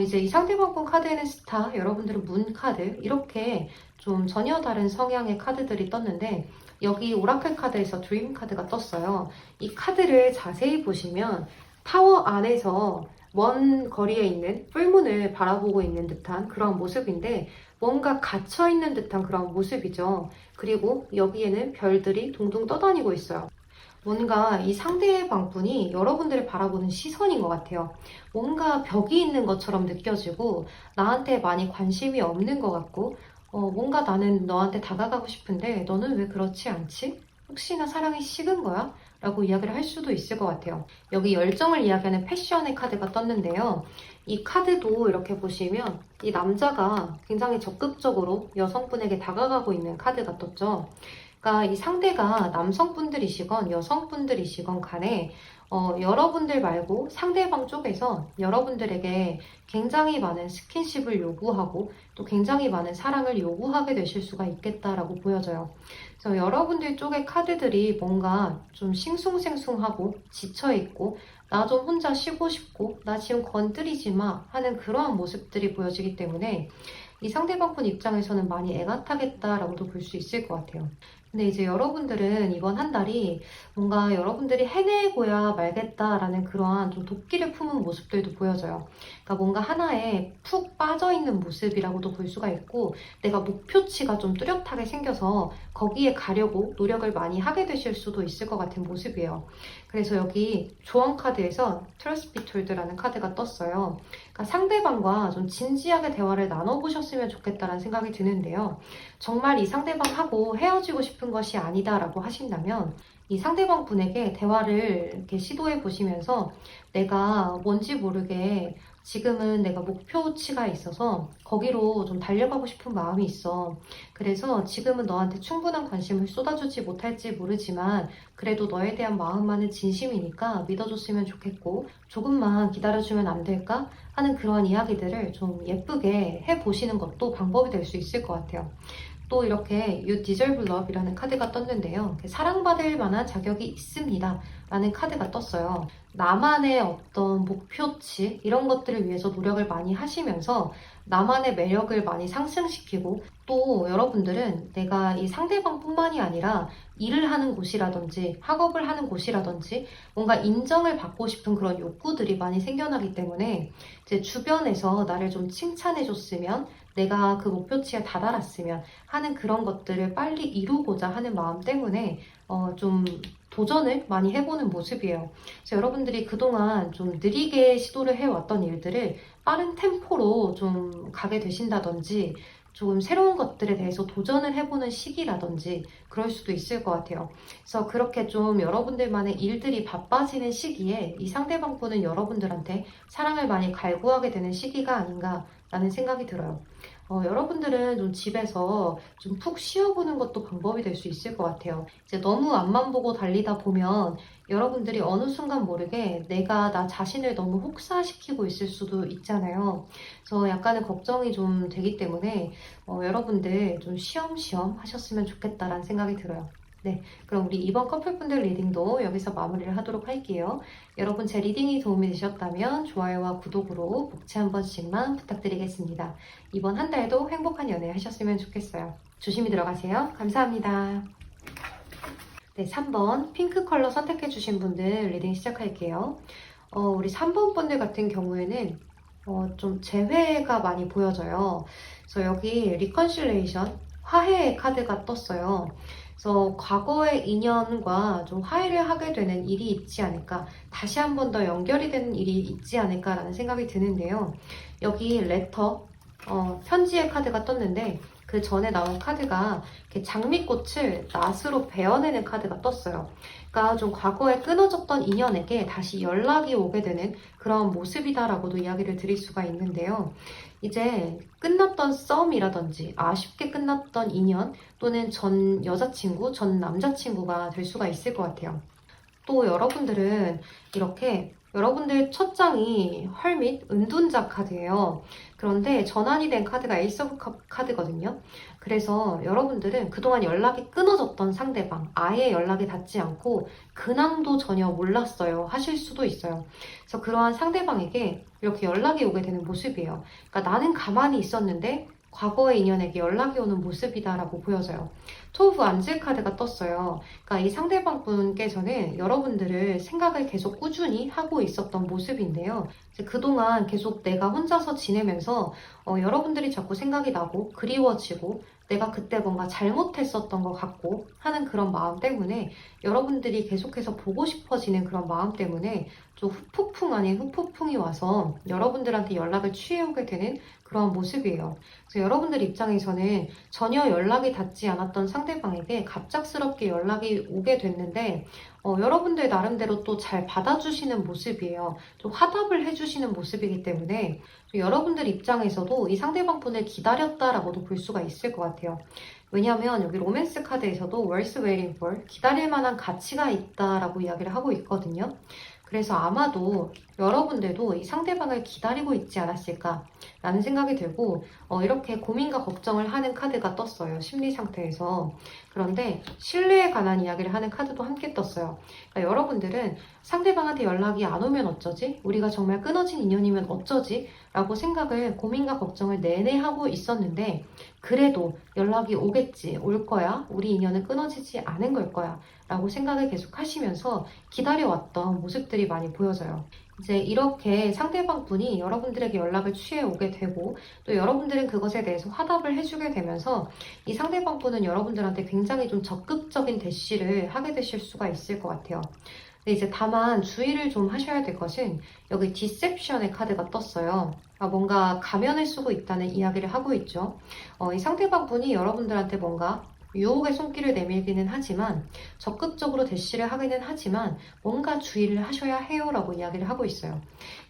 이제 이 상대방분 카드에는 스타, 여러분들은 문 카드, 이렇게 좀 전혀 다른 성향의 카드들이 떴는데, 여기 오라클 카드에서 드림 카드가 떴어요. 이 카드를 자세히 보시면 타워 안에서 먼 거리에 있는 풀문을 바라보고 있는 듯한 그런 모습인데, 뭔가 갇혀있는 듯한 그런 모습이죠. 그리고 여기에는 별들이 동동 떠다니고 있어요. 뭔가 이 상대방분이 여러분들을 바라보는 시선인 것 같아요. 뭔가 벽이 있는 것처럼 느껴지고 나한테 많이 관심이 없는 것 같고 뭔가 나는 너한테 다가가고 싶은데 너는 왜 그렇지 않지? 혹시나 사랑이 식은 거야? 라고 이야기를 할 수도 있을 것 같아요. 여기 열정을 이야기하는 패션의 카드가 떴는데요. 이 카드도 이렇게 보시면 이 남자가 굉장히 적극적으로 여성분에게 다가가고 있는 카드가 떴죠. 그러니까 이 상대가 남성분들이시건 여성분들이시건 간에 여러분들 말고 상대방 쪽에서 여러분들에게 굉장히 많은 스킨십을 요구하고 또 굉장히 많은 사랑을 요구하게 되실 수가 있겠다라고 보여져요. 그래서 여러분들 쪽의 카드들이 뭔가 좀 싱숭생숭하고 지쳐있고 나 좀 혼자 쉬고 싶고 나 지금 건드리지 마 하는 그러한 모습들이 보여지기 때문에 이 상대방분 입장에서는 많이 애가 타겠다라고도 볼 수 있을 것 같아요. 근데 이제 여러분들은 이번 한 달이 뭔가 여러분들이 해내고야 말겠다라는 그러한 좀 도끼를 품은 모습들도 보여져요. 그러니까 뭔가 하나에 푹 빠져있는 모습이라고도 볼 수가 있고 내가 목표치가 좀 뚜렷하게 생겨서 거기에 가려고 노력을 많이 하게 되실 수도 있을 것 같은 모습이에요. 그래서 여기 조언 카드에서 Trust be told라는 카드가 떴어요. 그러니까 상대방과 좀 진지하게 대화를 나눠보셨으면 좋겠다는 생각이 드는데요. 정말 이 상대방하고 헤어지고 싶은 것이 아니다라고 하신다면 이 상대방 분에게 대화를 이렇게 시도해 보시면서 내가 뭔지 모르게 지금은 내가 목표치가 있어서 거기로 좀 달려가고 싶은 마음이 있어. 그래서 지금은 너한테 충분한 관심을 쏟아주지 못할지 모르지만 그래도 너에 대한 마음만은 진심이니까 믿어줬으면 좋겠고 조금만 기다려주면 안 될까? 하는 그런 이야기들을 좀 예쁘게 해보시는 것도 방법이 될 수 있을 것 같아요. 또 이렇게 You Deserve Love이라는 카드가 떴는데요. 사랑받을 만한 자격이 있습니다. 라는 카드가 떴어요. 나만의 어떤 목표치 이런 것들을 위해서 노력을 많이 하시면서 나만의 매력을 많이 상승시키고 또 여러분들은 내가 이 상대방뿐만이 아니라 일을 하는 곳이라든지 학업을 하는 곳이라든지 뭔가 인정을 받고 싶은 그런 욕구들이 많이 생겨나기 때문에 이제 주변에서 나를 좀 칭찬해줬으면 내가 그 목표치에 다다랐으면 하는 그런 것들을 빨리 이루고자 하는 마음 때문에 좀 도전을 많이 해보는 모습이에요. 그래서 여러분들이 그동안 좀 느리게 시도를 해왔던 일들을 빠른 템포로 좀 가게 되신다든지 조금 새로운 것들에 대해서 도전을 해보는 시기라든지 그럴 수도 있을 것 같아요. 그래서 그렇게 좀 여러분들만의 일들이 바빠지는 시기에 이 상대방분은 여러분들한테 사랑을 많이 갈구하게 되는 시기가 아닌가라는 생각이 들어요. 여러분들은 좀 집에서 좀 푹 쉬어보는 것도 방법이 될 수 있을 것 같아요. 이제 너무 앞만 보고 달리다 보면 여러분들이 어느 순간 모르게 내가 나 자신을 너무 혹사시키고 있을 수도 있잖아요. 그래서 약간의 걱정이 좀 되기 때문에 여러분들 좀 쉬엄쉬엄 하셨으면 좋겠다라는 생각이 들어요. 네, 그럼 우리 이번 커플분들 리딩도 여기서 마무리를 하도록 할게요. 여러분 제 리딩이 도움이 되셨다면 좋아요와 구독으로 복채 한 번씩만 부탁드리겠습니다. 이번 한 달도 행복한 연애 하셨으면 좋겠어요. 조심히 들어가세요. 감사합니다. 네, 3번 핑크 컬러 선택해주신 분들 리딩 시작할게요. 우리 3번 분들 같은 경우에는 좀 재회가 많이 보여져요. 그래서 여기 리컨실레이션, 화해의 카드가 떴어요. 그래서 과거의 인연과 좀 화해를 하게 되는 일이 있지 않을까, 다시 한 번 더 연결이 되는 일이 있지 않을까라는 생각이 드는데요. 여기 레터, 편지의 카드가 떴는데 그 그 전에 나온 카드가 이렇게 장미꽃을 낫으로 베어내는 카드가 떴어요. 그러니까 좀 과거에 끊어졌던 인연에게 다시 연락이 오게 되는 그런 모습이다라고도 이야기를 드릴 수가 있는데요. 이제 끝났던 썸이라든지 아쉽게 끝났던 인연 또는 전 여자친구, 전 남자친구가 될 수가 있을 것 같아요. 또 여러분들은 이렇게 여러분들 첫 장이 헐밋 은둔자 카드예요. 그런데 전환이 된 카드가 에이스 오브 컵 카드거든요. 그래서 여러분들은 그동안 연락이 끊어졌던 상대방, 아예 연락이 닿지 않고 근황도 전혀 몰랐어요 하실 수도 있어요. 그래서 그러한 상대방에게 이렇게 연락이 오게 되는 모습이에요. 그러니까 나는 가만히 있었는데 과거의 인연에게 연락이 오는 모습이다라고 보여져요. 토브 안젤 카드가 떴어요. 그러니까 이 상대방 분께서는 여러분들을 생각을 계속 꾸준히 하고 있었던 모습인데요. 그동안 계속 내가 혼자서 지내면서 여러분들이 자꾸 생각이 나고 그리워지고 내가 그때 뭔가 잘못했었던 것 같고 하는 그런 마음 때문에 여러분들이 계속해서 보고 싶어지는 그런 마음 때문에 좀 후폭풍 아닌 후폭풍이 와서 여러분들한테 연락을 취해오게 되는 그런 모습이에요. 그래서 여러분들 입장에서는 전혀 연락이 닿지 않았던 상대방에게 갑작스럽게 연락이 오게 됐는데 여러분들 나름대로 또 잘 받아주시는 모습이에요. 좀 화답을 해주시는 모습이기 때문에 여러분들 입장에서도 이 상대방 분을 기다렸다라고도 볼 수가 있을 것 같아요. 왜냐하면 여기 로맨스 카드에서도 worth waiting for, 기다릴 만한 가치가 있다라고 이야기를 하고 있거든요. 그래서 아마도 여러분들도 이 상대방을 기다리고 있지 않았을까라는 생각이 들고 이렇게 고민과 걱정을 하는 카드가 떴어요. 심리 상태에서. 그런데 신뢰에 관한 이야기를 하는 카드도 함께 떴어요. 그러니까 여러분들은 상대방한테 연락이 안 오면 어쩌지? 우리가 정말 끊어진 인연이면 어쩌지? 라고 생각을 고민과 걱정을 내내 하고 있었는데 그래도 연락이 오겠지, 올 거야, 우리 인연은 끊어지지 않은 걸 거야 라고 생각을 계속 하시면서 기다려왔던 모습들이 많이 보여져요. 이제 이렇게 상대방 분이 여러분들에게 연락을 취해 오게 되고 또 여러분들은 그것에 대해서 화답을 해주게 되면서 이 상대방 분은 여러분들한테 굉장히 좀 적극적인 대시를 하게 되실 수가 있을 것 같아요. 근데 이제 다만 주의를 좀 하셔야 될 것은 여기 디셉션의 카드가 떴어요. 뭔가 가면을 쓰고 있다는 이야기를 하고 있죠. 이 상대방 분이 여러분들한테 뭔가 유혹의 손길을 내밀기는 하지만 적극적으로 대시를 하기는 하지만 뭔가 주의를 하셔야 해요 라고 이야기를 하고 있어요.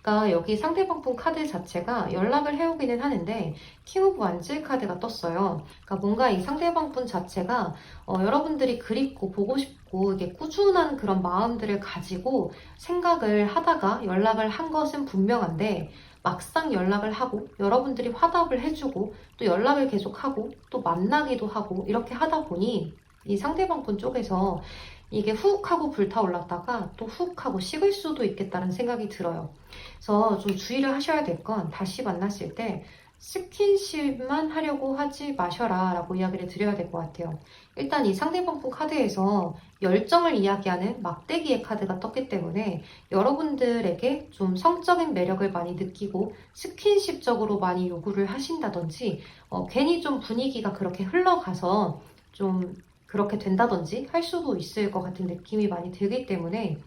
그러니까 여기 상대방 분 카드 자체가 연락을 해오기는 하는데 킹 오브 완즈 카드가 떴어요. 그러니까 뭔가 이 상대방 분 자체가 여러분들이 그립고 보고 싶고 이게 꾸준한 그런 마음들을 가지고 생각을 하다가 연락을 한 것은 분명한데 막상 연락을 하고 여러분들이 화답을 해주고 또 연락을 계속하고 또 만나기도 하고 이렇게 하다 보니 이 상대방 분 쪽에서 이게 훅 하고 불타올랐다가 또 훅 하고 식을 수도 있겠다는 생각이 들어요. 그래서 좀 주의를 하셔야 될 건 다시 만났을 때 스킨십만 하려고 하지 마셔라 라고 이야기를 드려야 될 것 같아요. 일단 이 상대방 분 카드에서 열정을 이야기하는 막대기의 카드가 떴기 때문에 여러분들에게 좀 성적인 매력을 많이 느끼고 스킨십적으로 많이 요구를 하신다든지 괜히 좀 분위기가 그렇게 흘러가서 좀 그렇게 된다든지 할 수도 있을 것 같은 느낌이 많이 들기 때문에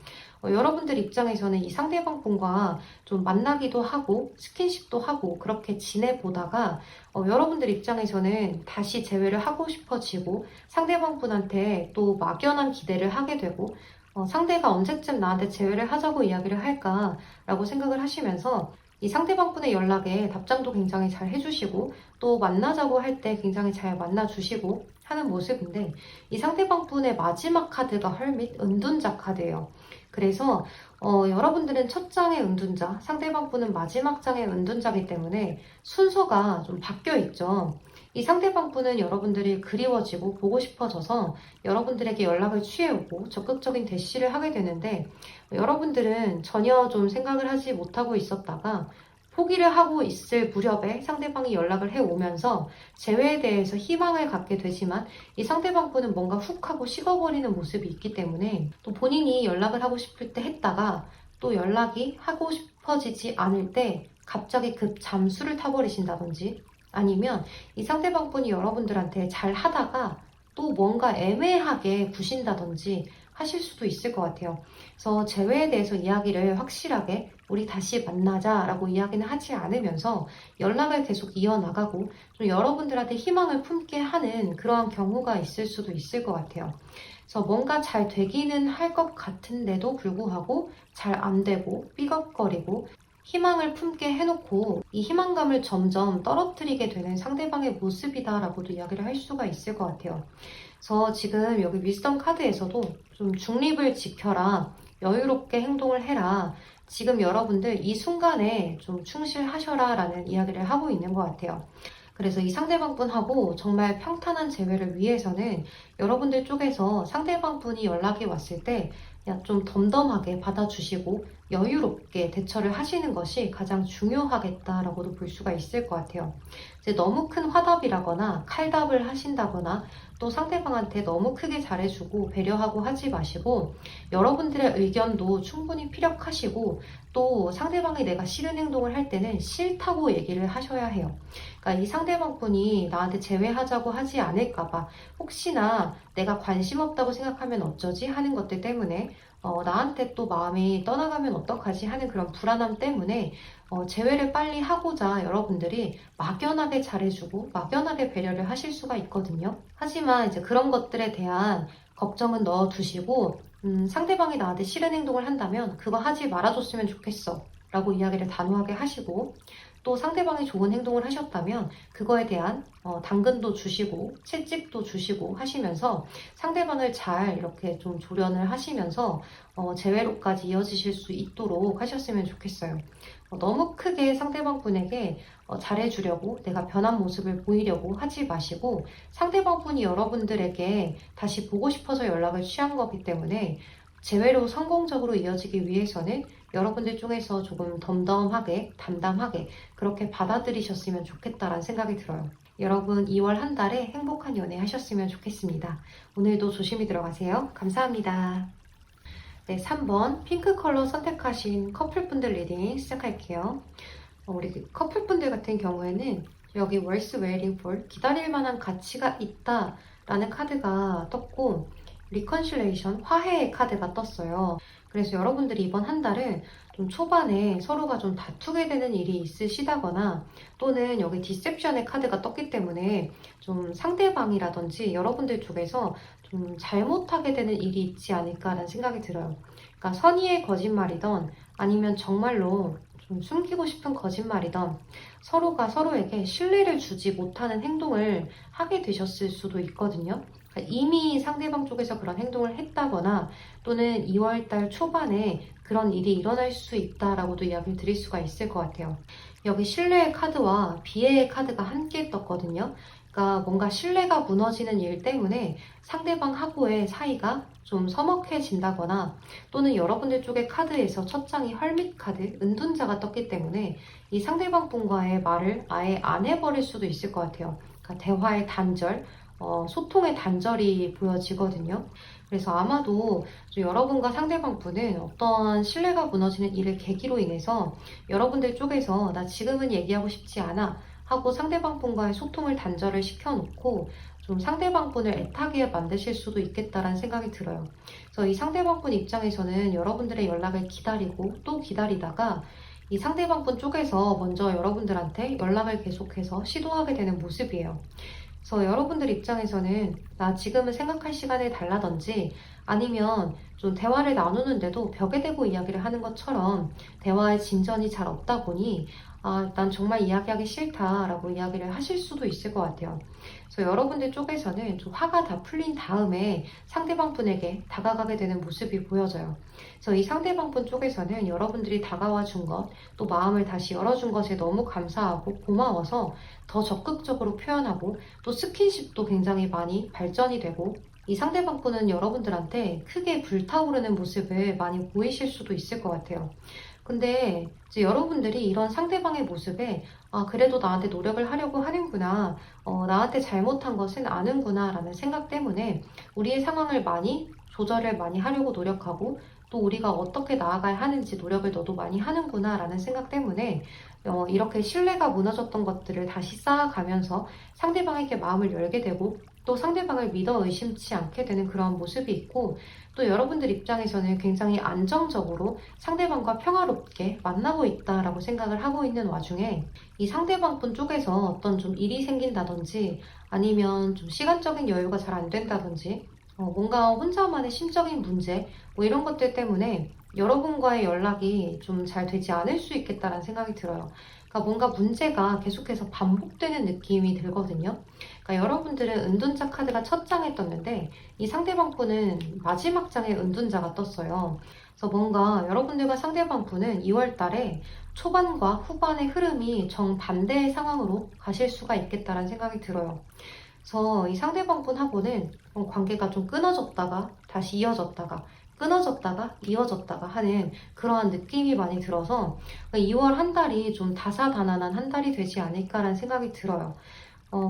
여러분들 입장에서는 이 상대방 분과 좀 만나기도 하고 스킨십도 하고 그렇게 지내보다가 여러분들 입장에서는 다시 재회를 하고 싶어지고 상대방 분한테 또 막연한 기대를 하게 되고 상대가 언제쯤 나한테 재회를 하자고 이야기를 할까라고 생각을 하시면서 이 상대방 분의 연락에 답장도 굉장히 잘 해주시고 또 만나자고 할 때 굉장히 잘 만나주시고 하는 모습인데 이 상대방 분의 마지막 카드가 헐밋 은둔자 카드예요. 그래서 여러분들은 첫 장의 은둔자, 상대방 분은 마지막 장의 은둔자이기 때문에 순서가 좀 바뀌어 있죠. 이 상대방 분은 여러분들이 그리워지고 보고 싶어져서 여러분들에게 연락을 취해오고 적극적인 대시를 하게 되는데 여러분들은 전혀 좀 생각을 하지 못하고 있었다가 포기를 하고 있을 무렵에 상대방이 연락을 해오면서 재회에 대해서 희망을 갖게 되지만 이 상대방 분은 뭔가 훅 하고 식어버리는 모습이 있기 때문에 또 본인이 연락을 하고 싶을 때 했다가 또 연락이 하고 싶어지지 않을 때 갑자기 급 잠수를 타버리신다든지 아니면 이 상대방 분이 여러분들한테 잘 하다가 또 뭔가 애매하게 구신다든지 하실 수도 있을 것 같아요. 그래서 재회에 대해서 이야기를 확실하게 우리 다시 만나자라고 이야기는 하지 않으면서 연락을 계속 이어나가고 좀 여러분들한테 희망을 품게 하는 그러한 경우가 있을 수도 있을 것 같아요. 그래서 뭔가 잘 되기는 할 것 같은데도 불구하고 잘 안 되고 삐걱거리고 희망을 품게 해놓고 이 희망감을 점점 떨어뜨리게 되는 상대방의 모습이다라고도 이야기를 할 수가 있을 것 같아요. 그래서 지금 여기 위스덤 카드에서도 좀 중립을 지켜라, 여유롭게 행동을 해라, 지금 여러분들 이 순간에 좀 충실하셔라 라는 이야기를 하고 있는 것 같아요. 그래서 이 상대방분하고 정말 평탄한 재회를 위해서는 여러분들 쪽에서 상대방분이 연락이 왔을 때 그냥 좀 덤덤하게 받아주시고 여유롭게 대처를 하시는 것이 가장 중요하겠다라고도 볼 수가 있을 것 같아요. 이제 너무 큰 화답이라거나 칼답을 하신다거나 또 상대방한테 너무 크게 잘해주고 배려하고 하지 마시고 여러분들의 의견도 충분히 피력하시고 또 상대방이 내가 싫은 행동을 할 때는 싫다고 얘기를 하셔야 해요. 그러니까 이 상대방분이 나한테 제외하자고 하지 않을까봐 혹시나 내가 관심 없다고 생각하면 어쩌지 하는 것들 때문에 나한테 또 마음이 떠나가면 어떡하지 하는 그런 불안함 때문에 재회를 빨리 하고자 여러분들이 막연하게 잘해주고 막연하게 배려를 하실 수가 있거든요. 하지만 이제 그런 것들에 대한 걱정은 넣어두시고 상대방이 나한테 싫은 행동을 한다면 그거 하지 말아줬으면 좋겠어 라고 이야기를 단호하게 하시고 또 상대방이 좋은 행동을 하셨다면 그거에 대한 당근도 주시고 채찍도 주시고 하시면서 상대방을 잘 이렇게 좀 조련을 하시면서 재회로까지 이어지실 수 있도록 하셨으면 좋겠어요. 너무 크게 상대방분에게 잘해주려고 내가 변한 모습을 보이려고 하지 마시고 상대방분이 여러분들에게 다시 보고 싶어서 연락을 취한 거기 때문에 재회로 성공적으로 이어지기 위해서는 여러분들 중에서 조금 덤덤하게 담담하게 그렇게 받아들이셨으면 좋겠다라는 생각이 들어요. 여러분 2월 한 달에 행복한 연애 하셨으면 좋겠습니다. 오늘도 조심히 들어가세요. 감사합니다. 네, 3번 핑크 컬러 선택하신 커플분들 리딩 시작할게요. 우리 커플분들 같은 경우에는 여기 worth waiting for 기다릴 만한 가치가 있다 라는 카드가 떴고 reconciliation 화해의 카드가 떴어요. 그래서 여러분들이 이번 한 달은 좀 초반에 서로가 좀 다투게 되는 일이 있으시다거나 또는 여기 디셉션의 카드가 떴기 때문에 좀 상대방이라든지 여러분들 쪽에서 좀 잘못하게 되는 일이 있지 않을까라는 생각이 들어요. 그러니까 선의의 거짓말이던 아니면 정말로 좀 숨기고 싶은 거짓말이던 서로가 서로에게 신뢰를 주지 못하는 행동을 하게 되셨을 수도 있거든요. 그러니까 이미 상대방 쪽에서 그런 행동을 했다거나 또는 2월달 초반에 그런 일이 일어날 수 있다라고도 이야기를 드릴 수가 있을 것 같아요. 여기 신뢰의 카드와 비애의 카드가 함께 떴거든요. 그러니까 뭔가 신뢰가 무너지는 일 때문에 상대방하고의 사이가 좀 서먹해진다거나 또는 여러분들 쪽의 카드에서 첫 장이 헐밋 카드, 은둔자가 떴기 때문에 이 상대방 분과의 말을 아예 안 해버릴 수도 있을 것 같아요. 그러니까 대화의 단절, 소통의 단절이 보여지거든요. 그래서 아마도 여러분과 상대방 분은 어떤 신뢰가 무너지는 일을 계기로 인해서 여러분들 쪽에서 나 지금은 얘기하고 싶지 않아 하고 상대방 분과의 소통을 단절을 시켜놓고 좀 상대방 분을 애타게 만드실 수도 있겠다라는 생각이 들어요. 그래서 이 상대방 분 입장에서는 여러분들의 연락을 기다리고 또 기다리다가 이 상대방 분 쪽에서 먼저 여러분들한테 연락을 계속해서 시도하게 되는 모습이에요. 그래서 여러분들 입장에서는 나 지금은 생각할 시간을 달라든지 아니면 좀 대화를 나누는데도 벽에 대고 이야기를 하는 것처럼 대화의 진전이 잘 없다 보니 난 정말 이야기하기 싫다라고 이야기를 하실 수도 있을 것 같아요. 그래서 여러분들 쪽에서는 좀 화가 다 풀린 다음에 상대방 분에게 다가가게 되는 모습이 보여져요. 그래서 이 상대방 분 쪽에서는 여러분들이 다가와 준 것, 또 마음을 다시 열어준 것에 너무 감사하고 고마워서 더 적극적으로 표현하고 또 스킨십도 굉장히 많이 발전이 되고 이 상대방 분은 여러분들한테 크게 불타오르는 모습을 많이 보이실 수도 있을 것 같아요. 근데 이제 여러분들이 이런 상대방의 모습에 그래도 나한테 노력을 하려고 하는구나, 나한테 잘못한 것은 아는구나 라는 생각 때문에 우리의 상황을 많이 조절을 많이 하려고 노력하고 또 우리가 어떻게 나아가야 하는지 노력을 너도 많이 하는구나 라는 생각 때문에 이렇게 신뢰가 무너졌던 것들을 다시 쌓아가면서 상대방에게 마음을 열게 되고 또 상대방을 믿어 의심치 않게 되는 그런 모습이 있고, 또 여러분들 입장에서는 굉장히 안정적으로 상대방과 평화롭게 만나고 있다라고 생각을 하고 있는 와중에 이 상대방분 쪽에서 어떤 좀 일이 생긴다든지 아니면 좀 시간적인 여유가 잘 안 된다든지 뭔가 혼자만의 심적인 문제 뭐 이런 것들 때문에 여러분과의 연락이 좀 잘 되지 않을 수 있겠다라는 생각이 들어요. 그러니까 뭔가 문제가 계속해서 반복되는 느낌이 들거든요. 그러니까 여러분들은 은둔자 카드가 첫 장에 떴는데 이 상대방 분은 마지막 장에 은둔자가 떴어요. 그래서 뭔가 여러분들과 상대방 분은 2월 달에 초반과 후반의 흐름이 정반대의 상황으로 가실 수가 있겠다라는 생각이 들어요. 그래서 이 상대방 분하고는 관계가 좀 끊어졌다가 다시 이어졌다가 끊어졌다가 이어졌다가 하는 그러한 느낌이 많이 들어서 2월 한 달이 좀 다사다난한 한 달이 되지 않을까라는 생각이 들어요.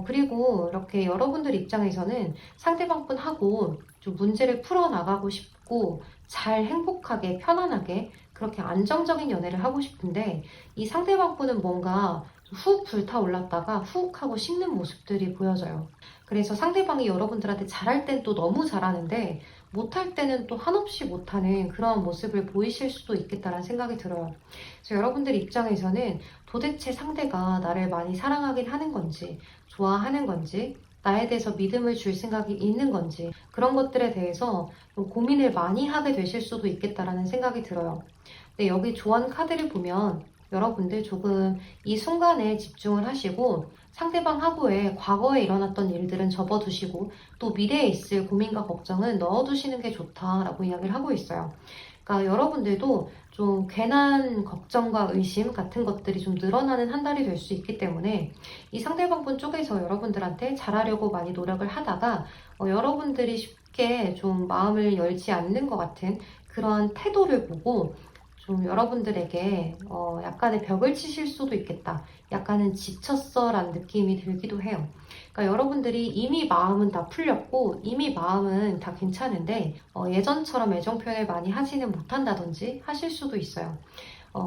그리고 이렇게 여러분들 입장에서는 상대방 분하고 좀 문제를 풀어나가고 싶고 잘 행복하게 편안하게 그렇게 안정적인 연애를 하고 싶은데 이 상대방 분은 뭔가 훅 불타올랐다가 훅 하고 식는 모습들이 보여져요. 그래서 상대방이 여러분들한테 잘할 땐 또 너무 잘하는데 못할 때는 또 한없이 못하는 그런 모습을 보이실 수도 있겠다라는 생각이 들어요. 그래서 여러분들 입장에서는 도대체 상대가 나를 많이 사랑하긴 하는 건지 좋아하는 건지 나에 대해서 믿음을 줄 생각이 있는 건지 그런 것들에 대해서 좀 고민을 많이 하게 되실 수도 있겠다라는 생각이 들어요. 근데 여기 조언 카드를 보면 여러분들 조금 이 순간에 집중을 하시고 상대방하고의 과거에 일어났던 일들은 접어두시고 또 미래에 있을 고민과 걱정은 넣어두시는 게 좋다라고 이야기를 하고 있어요. 그러니까 여러분들도 좀 괜한 걱정과 의심 같은 것들이 좀 늘어나는 한 달이 될 수 있기 때문에 이 상대방분 쪽에서 여러분들한테 잘하려고 많이 노력을 하다가 여러분들이 쉽게 좀 마음을 열지 않는 것 같은 그러한 태도를 보고 좀 여러분들에게 약간의 벽을 치실 수도 있겠다. 약간은 지쳤어 라는 느낌이 들기도 해요. 그러니까 여러분들이 이미 마음은 다 풀렸고 이미 마음은 다 괜찮은데 예전처럼 애정 표현을 많이 하지는 못한다든지 하실 수도 있어요.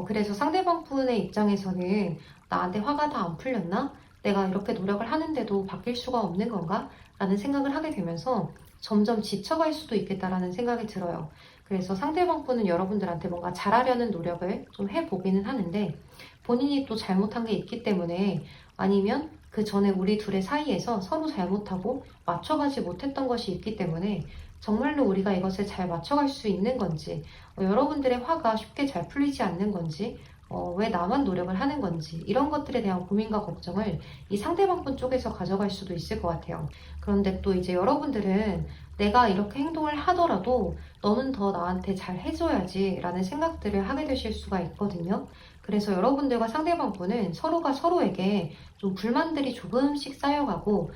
그래서 상대방 분의 입장에서는 나한테 화가 다 안 풀렸나? 내가 이렇게 노력을 하는데도 바뀔 수가 없는 건가? 라는 생각을 하게 되면서 점점 지쳐갈 수도 있겠다라는 생각이 들어요. 그래서 상대방 분은 여러분들한테 뭔가 잘하려는 노력을 좀 해보기는 하는데 본인이 또 잘못한 게 있기 때문에 아니면 그 전에 우리 둘의 사이에서 서로 잘못하고 맞춰가지 못했던 것이 있기 때문에 정말로 우리가 이것을 잘 맞춰갈 수 있는 건지 여러분들의 화가 쉽게 잘 풀리지 않는 건지 왜 나만 노력을 하는 건지 이런 것들에 대한 고민과 걱정을 이 상대방 분 쪽에서 가져갈 수도 있을 것 같아요. 그런데 또 이제 여러분들은 내가 이렇게 행동을 하더라도 너는 더 나한테 잘 해줘야지 라는 생각들을 하게 되실 수가 있거든요. 그래서 여러분들과 상대방 분은 서로가 서로에게 좀 불만들이 조금씩 쌓여가고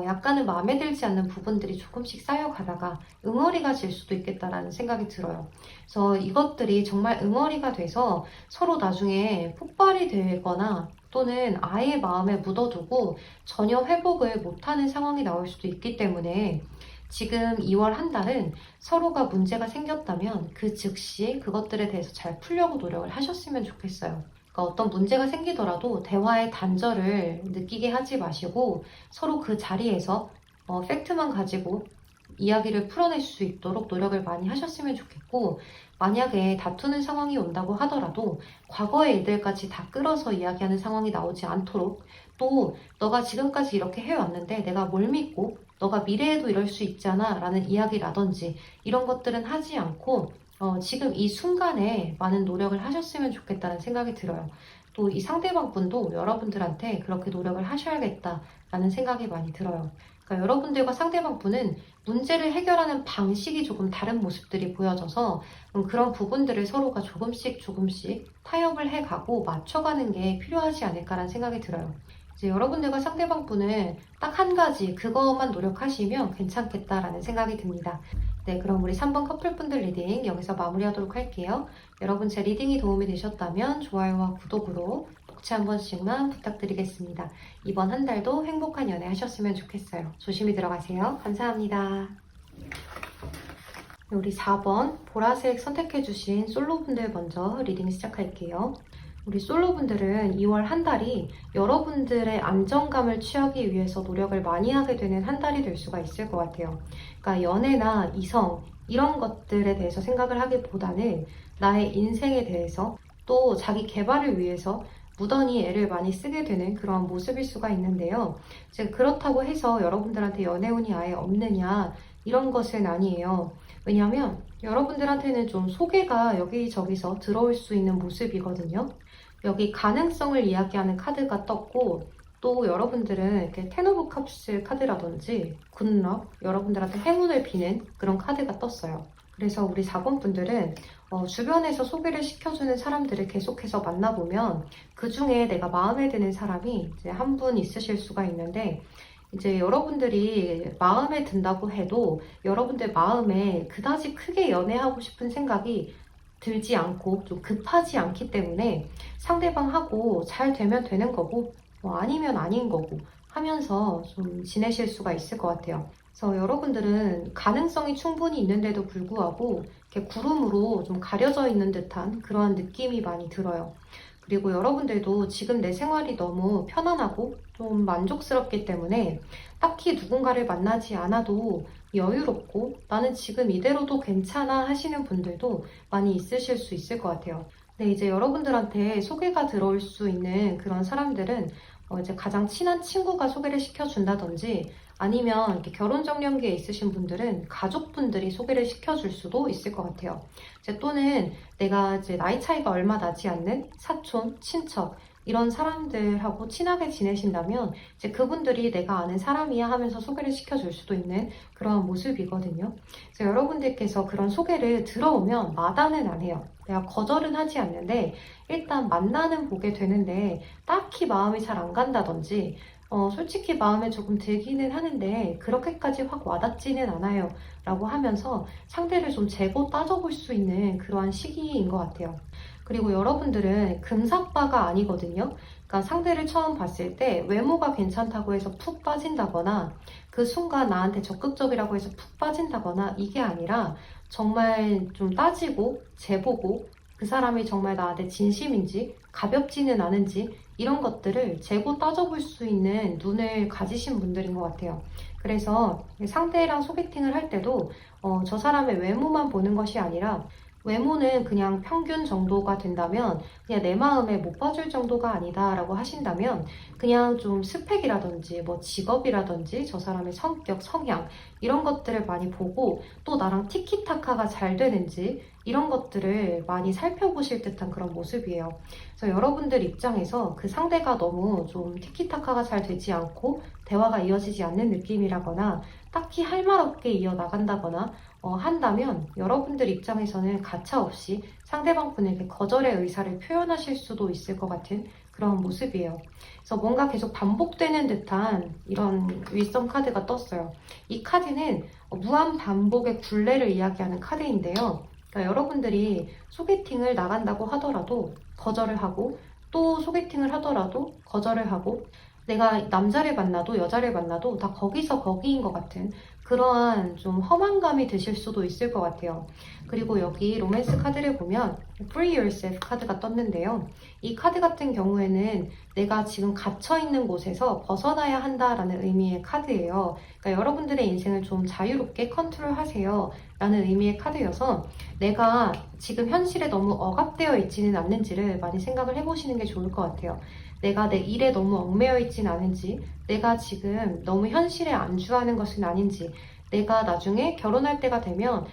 약간은 마음에 들지 않는 부분들이 조금씩 쌓여가다가 응어리가 질 수도 있겠다라는 생각이 들어요. 그래서 이것들이 정말 응어리가 돼서 서로 나중에 폭발이 되거나 또는 아예 마음에 묻어두고 전혀 회복을 못하는 상황이 나올 수도 있기 때문에 지금 2월 한 달은 서로가 문제가 생겼다면 그 즉시 그것들에 대해서 잘 풀려고 노력을 하셨으면 좋겠어요. 그러니까 어떤 문제가 생기더라도 대화의 단절을 느끼게 하지 마시고 서로 그 자리에서 팩트만 가지고 이야기를 풀어낼 수 있도록 노력을 많이 하셨으면 좋겠고 만약에 다투는 상황이 온다고 하더라도 과거의 일들까지 다 끌어서 이야기하는 상황이 나오지 않도록 또 너가 지금까지 이렇게 해왔는데 내가 뭘 믿고 너가 미래에도 이럴 수 있잖아 라는 이야기라든지 이런 것들은 하지 않고 지금 이 순간에 많은 노력을 하셨으면 좋겠다는 생각이 들어요. 또 이 상대방 분도 여러분들한테 그렇게 노력을 하셔야겠다라는 생각이 많이 들어요. 그러니까 여러분들과 상대방 분은 문제를 해결하는 방식이 조금 다른 모습들이 보여져서 그런 부분들을 서로가 조금씩 타협을 해가고 맞춰가는 게 필요하지 않을까라는 생각이 들어요. 이제 여러분들과 상대방 분은 딱 한 가지 그것만 노력하시면 괜찮겠다라는 생각이 듭니다. 네, 그럼 우리 3번 커플분들 리딩 여기서 마무리하도록 할게요. 여러분 제 리딩이 도움이 되셨다면 좋아요와 구독으로 복채 한 번씩만 부탁드리겠습니다. 이번 한 달도 행복한 연애 하셨으면 좋겠어요. 조심히 들어가세요. 감사합니다. 우리 4번 보라색 선택해주신 솔로분들 먼저 리딩 시작할게요. 우리 솔로분들은 2월 한 달이 여러분들의 안정감을 취하기 위해서 노력을 많이 하게 되는 한 달이 될 수가 있을 것 같아요. 그러니까 연애나 이성 이런 것들에 대해서 생각을 하기보다는 나의 인생에 대해서 또 자기 개발을 위해서 무던히 애를 많이 쓰게 되는 그런 모습일 수가 있는데요. 즉 그렇다고 해서 여러분들한테 연애운이 아예 없느냐 이런 것은 아니에요. 왜냐하면 여러분들한테는 좀 소개가 여기저기서 들어올 수 있는 모습이거든요. 여기 가능성을 이야기하는 카드가 떴고 또 여러분들은 이렇게 텐 오브 컵스 카드라든지 굿럭, 여러분들한테 행운을 비는 그런 카드가 떴어요. 그래서 우리 4번 분들은 주변에서 소개를 시켜주는 사람들을 계속해서 만나보면 그 중에 내가 마음에 드는 사람이 이제 한 분 있으실 수가 있는데 이제 여러분들이 마음에 든다고 해도 여러분들 마음에 그다지 크게 연애하고 싶은 생각이 들지 않고 좀 급하지 않기 때문에 상대방하고 잘 되면 되는 거고 아니면 아닌 거고 하면서 좀 지내실 수가 있을 것 같아요. 그래서 여러분들은 가능성이 충분히 있는데도 불구하고 이렇게 구름으로 좀 가려져 있는 듯한 그러한 느낌이 많이 들어요. 그리고 여러분들도 지금 내 생활이 너무 편안하고 좀 만족스럽기 때문에 딱히 누군가를 만나지 않아도 여유롭고 나는 지금 이대로도 괜찮아 하시는 분들도 많이 있으실 수 있을 것 같아요. 근데 이제 여러분들한테 소개가 들어올 수 있는 그런 사람들은 이제 가장 친한 친구가 소개를 시켜준다든지 아니면 이렇게 결혼 정년기에 있으신 분들은 가족분들이 소개를 시켜줄 수도 있을 것 같아요. 이제 또는 내가 이제 나이 차이가 얼마 나지 않는 사촌, 친척 이런 사람들하고 친하게 지내신다면 이제 그분들이 내가 아는 사람이야 하면서 소개를 시켜줄 수도 있는 그런 모습이거든요. 그래서 여러분들께서 그런 소개를 들어오면 마다는 안 해요. 내가 거절은 하지 않는데 일단 만나는 보게 되는데 딱히 마음이 잘 안 간다든지 솔직히 마음에 조금 들기는 하는데 그렇게까지 확 와닿지는 않아요 라고 하면서 상대를 좀 재고 따져볼 수 있는 그러한 시기인 것 같아요. 그리고 여러분들은 금사빠가 아니거든요. 그러니까 상대를 처음 봤을 때 외모가 괜찮다고 해서 푹 빠진다거나 그 순간 나한테 적극적이라고 해서 푹 빠진다거나 이게 아니라 정말 좀 따지고 재보고 그 사람이 정말 나한테 진심인지 가볍지는 않은지 이런 것들을 재고 따져볼 수 있는 눈을 가지신 분들인 것 같아요. 그래서 상대랑 소개팅을 할 때도 저 사람의 외모만 보는 것이 아니라 외모는 그냥 평균 정도가 된다면 그냥 내 마음에 못 봐줄 정도가 아니다 라고 하신다면 그냥 좀 스펙이라든지 뭐 직업이라든지 저 사람의 성격, 성향 이런 것들을 많이 보고 또 나랑 티키타카가 잘 되는지 이런 것들을 많이 살펴보실 듯한 그런 모습이에요. 그래서 여러분들 입장에서 그 상대가 너무 좀 티키타카가 잘 되지 않고 대화가 이어지지 않는 느낌이라거나 딱히 할 말 없게 이어나간다거나 한다면 여러분들 입장에서는 가차없이 상대방 분에게 거절의 의사를 표현하실 수도 있을 것 같은 그런 모습이에요. 그래서 뭔가 계속 반복되는 듯한 이런 윌성 카드가 떴어요. 이 카드는 무한 반복의 굴레를 이야기하는 카드인데요. 그러니까 여러분들이 소개팅을 나간다고 하더라도 거절을 하고 또 소개팅을 하더라도 거절을 하고 내가 남자를 만나도 여자를 만나도 다 거기서 거기인 것 같은 그러한 좀 허망감이 드실 수도 있을 것 같아요. 그리고 여기 로맨스 카드를 보면 Free Yourself 카드가 떴는데요. 이 카드 같은 경우에는 내가 지금 갇혀있는 곳에서 벗어나야 한다라는 의미의 카드예요. 그러니까 여러분들의 인생을 좀 자유롭게 컨트롤하세요 라는 의미의 카드여서 내가 지금 현실에 너무 억압되어 있지는 않는지를 많이 생각을 해보시는 게 좋을 것 같아요. 내가 내 일에 너무 얽매여 있진 않은지, 내가 지금 너무 현실에 안주하는 것은 아닌지, 내가 나중에 결혼할 때가 되면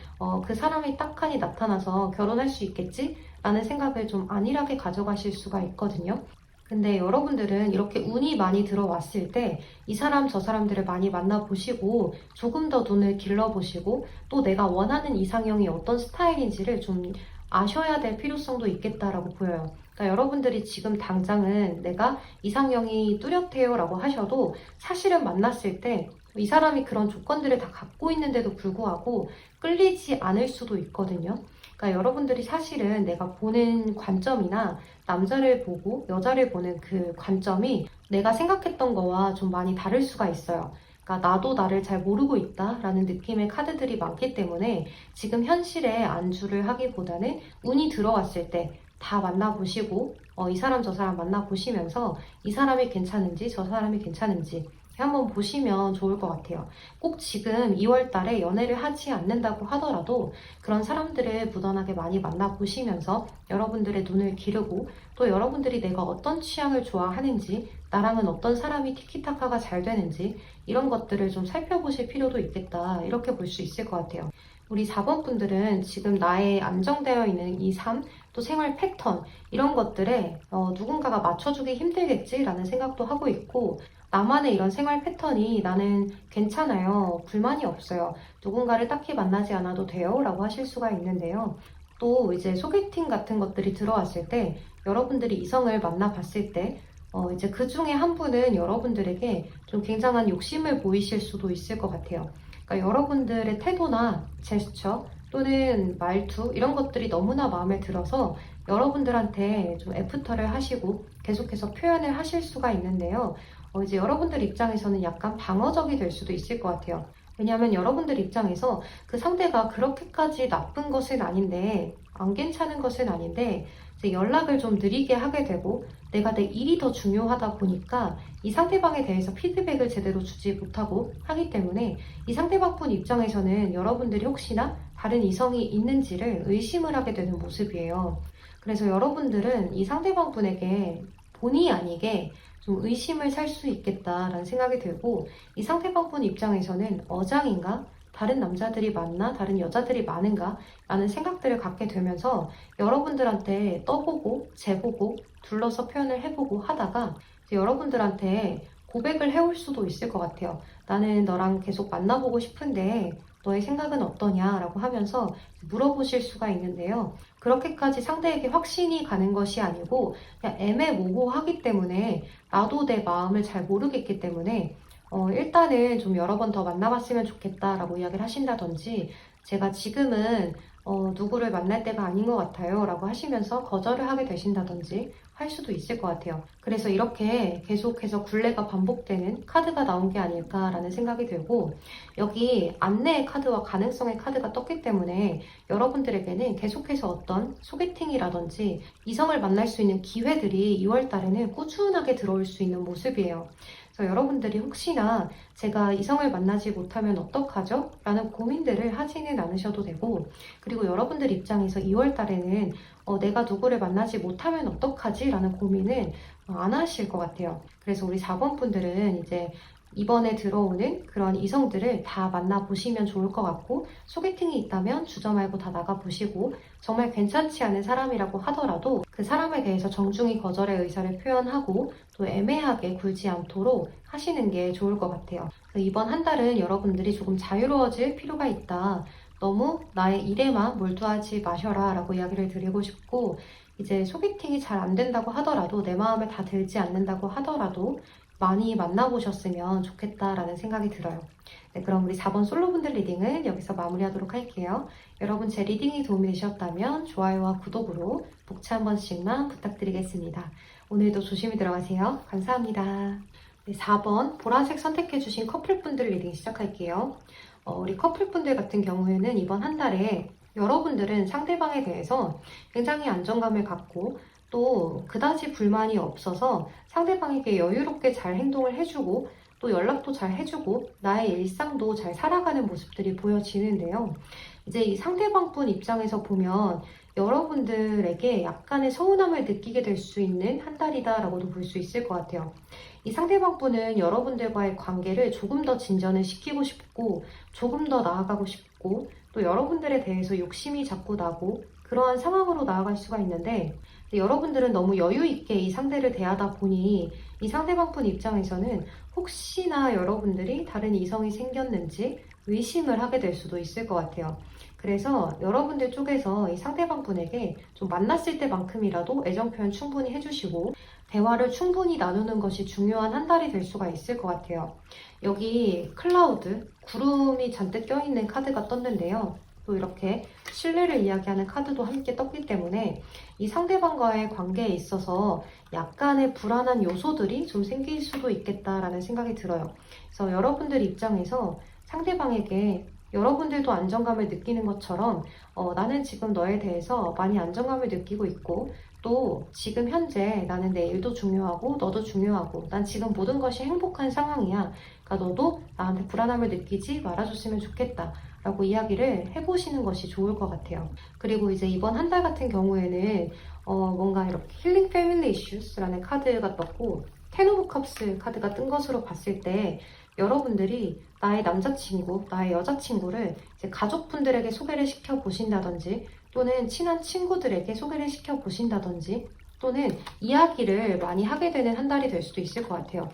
그 사람이 딱하니 나타나서 결혼할 수 있겠지? 라는 생각을 좀 안일하게 가져가실 수가 있거든요. 근데 여러분들은 이렇게 운이 많이 들어왔을 때 이 사람 저 사람들을 많이 만나보시고 조금 더 눈을 길러보시고 또 내가 원하는 이상형이 어떤 스타일인지를 좀 아셔야 될 필요성도 있겠다라고 보여요. 그러니까 여러분들이 지금 당장은 내가 이상형이 뚜렷해요 라고 하셔도 사실은 만났을 때 이 사람이 그런 조건들을 다 갖고 있는데도 불구하고 끌리지 않을 수도 있거든요. 그러니까 여러분들이 사실은 내가 보는 관점이나 남자를 보고 여자를 보는 그 관점이 내가 생각했던 거와 좀 많이 다를 수가 있어요. 그러니까 나도 나를 잘 모르고 있다라는 느낌의 카드들이 많기 때문에 지금 현실에 안주를 하기보다는 운이 들어왔을 때 다 만나보시고 이 사람 저 사람 만나보시면서 이 사람이 괜찮은지 저 사람이 괜찮은지 한번 보시면 좋을 것 같아요. 꼭 지금 2월 달에 연애를 하지 않는다고 하더라도 그런 사람들을 무던하게 많이 만나보시면서 여러분들의 눈을 기르고 또 여러분들이 내가 어떤 취향을 좋아하는지 나랑은 어떤 사람이 티키타카가 잘 되는지 이런 것들을 좀 살펴보실 필요도 있겠다. 이렇게 볼 수 있을 것 같아요. 우리 4번 분들은 지금 나의 안정되어 있는 이 삶, 또 생활 패턴 이런 것들에 누군가가 맞춰주기 힘들겠지라는 생각도 하고 있고 나만의 이런 생활 패턴이 나는 괜찮아요. 불만이 없어요. 누군가를 딱히 만나지 않아도 돼요. 라고 하실 수가 있는데요. 또 이제 소개팅 같은 것들이 들어왔을 때 여러분들이 이성을 만나봤을 때 이제 그 중에 한 분은 여러분들에게 좀 굉장한 욕심을 보이실 수도 있을 것 같아요. 그러니까 여러분들의 태도나 제스처 또는 말투 이런 것들이 너무나 마음에 들어서 여러분들한테 좀 애프터를 하시고 계속해서 표현을 하실 수가 있는데요. 이제 여러분들 입장에서는 약간 방어적이 될 수도 있을 것 같아요. 왜냐하면 여러분들 입장에서 그 상대가 그렇게까지 나쁜 것은 아닌데, 안 괜찮은 것은 아닌데, 이제 연락을 좀 느리게 하게 되고, 내가 내 일이 더 중요하다 보니까 이 상대방에 대해서 피드백을 제대로 주지 못하고 하기 때문에 이 상대방 분 입장에서는 여러분들이 혹시나 다른 이성이 있는지를 의심을 하게 되는 모습이에요. 그래서 여러분들은 이 상대방 분에게 본의 아니게 좀 의심을 살 수 있겠다라는 생각이 들고 이 상대방 분 입장에서는 어장인가? 다른 남자들이 많나? 다른 여자들이 많은가? 라는 생각들을 갖게 되면서 여러분들한테 떠보고 재보고 둘러서 표현을 해보고 하다가 이제 여러분들한테 고백을 해올 수도 있을 것 같아요. 나는 너랑 계속 만나보고 싶은데 너의 생각은 어떠냐? 라고 하면서 물어보실 수가 있는데요. 그렇게까지 상대에게 확신이 가는 것이 아니고 그냥 애매모호하기 때문에 나도 내 마음을 잘 모르겠기 때문에 일단은 좀 여러 번 더 만나봤으면 좋겠다라고 이야기를 하신다든지 제가 지금은 누구를 만날 때가 아닌 것 같아요 라고 하시면서 거절을 하게 되신다든지 할 수도 있을 것 같아요. 그래서 이렇게 계속해서 굴레가 반복되는 카드가 나온 게 아닐까라는 생각이 들고 여기 안내의 카드와 가능성의 카드가 떴기 때문에 여러분들에게는 계속해서 어떤 소개팅이라든지 이성을 만날 수 있는 기회들이 2월 달에는 꾸준하게 들어올 수 있는 모습이에요. 그래서 여러분들이 혹시나 제가 이성을 만나지 못하면 어떡하죠? 라는 고민들을 하지는 않으셔도 되고 그리고 여러분들 입장에서 2월 달에는 내가 누구를 만나지 못하면 어떡하지? 라는 고민은 안 하실 것 같아요. 그래서 우리 4번 분들은 이제 이번에 들어오는 그런 이성들을 다 만나보시면 좋을 것 같고 소개팅이 있다면 주저 말고 다 나가보시고 정말 괜찮지 않은 사람이라고 하더라도 그 사람에 대해서 정중히 거절의 의사를 표현하고 또 애매하게 굴지 않도록 하시는 게 좋을 것 같아요. 이번 한 달은 여러분들이 조금 자유로워질 필요가 있다. 너무 나의 일에만 몰두하지 마셔라 라고 이야기를 드리고 싶고 이제 소개팅이 잘 안 된다고 하더라도 내 마음에 다 들지 않는다고 하더라도 많이 만나보셨으면 좋겠다라는 생각이 들어요. 네, 그럼 우리 4번 솔로분들 리딩은 여기서 마무리하도록 할게요. 여러분 제 리딩이 도움이 되셨다면 좋아요와 구독으로 복채 한 번씩만 부탁드리겠습니다. 오늘도 조심히 들어가세요. 감사합니다. 네, 4번 보라색 선택해주신 커플분들 리딩 시작할게요. 우리 커플분들 같은 경우에는 이번 한 달에 여러분들은 상대방에 대해서 굉장히 안정감을 갖고 또 그다지 불만이 없어서 상대방에게 여유롭게 잘 행동을 해주고 또 연락도 잘 해주고 나의 일상도 잘 살아가는 모습들이 보여지는데요. 이제 이 상대방 분 입장에서 보면 여러분들에게 약간의 서운함을 느끼게 될 수 있는 한 달이다라고도 볼 수 있을 것 같아요. 이 상대방 분은 여러분들과의 관계를 조금 더 진전을 시키고 싶고 조금 더 나아가고 싶고 또 여러분들에 대해서 욕심이 자꾸 나고 그러한 상황으로 나아갈 수가 있는데 여러분들은 너무 여유 있게 이 상대를 대하다 보니 이 상대방 분 입장에서는 혹시나 여러분들이 다른 이성이 생겼는지 의심을 하게 될 수도 있을 것 같아요. 그래서 여러분들 쪽에서 이 상대방 분에게 좀 만났을 때만큼이라도 애정 표현 충분히 해주시고 대화를 충분히 나누는 것이 중요한 한 달이 될 수가 있을 것 같아요. 여기 클라우드, 구름이 잔뜩 껴있는 카드가 떴는데요. 또 이렇게 신뢰를 이야기하는 카드도 함께 떴기 때문에 이 상대방과의 관계에 있어서 약간의 불안한 요소들이 좀 생길 수도 있겠다라는 생각이 들어요. 그래서 여러분들 입장에서 상대방에게 여러분들도 안정감을 느끼는 것처럼 나는 지금 너에 대해서 많이 안정감을 느끼고 있고 또 지금 현재 나는 내 일도 중요하고 너도 중요하고 난 지금 모든 것이 행복한 상황이야. 그러니까 너도 나한테 불안함을 느끼지 말아줬으면 좋겠다. 라고 이야기를 해보시는 것이 좋을 것 같아요. 그리고 이제 이번 한 달 같은 경우에는 뭔가 이렇게 힐링 패밀리 이슈스라는 카드가 떴고 텐 오브 컵스 카드가 뜬 것으로 봤을 때 여러분들이 나의 남자친구, 나의 여자친구를 이제 가족분들에게 소개를 시켜 보신다든지 또는 친한 친구들에게 소개를 시켜 보신다든지 또는 이야기를 많이 하게 되는 한 달이 될 수도 있을 것 같아요.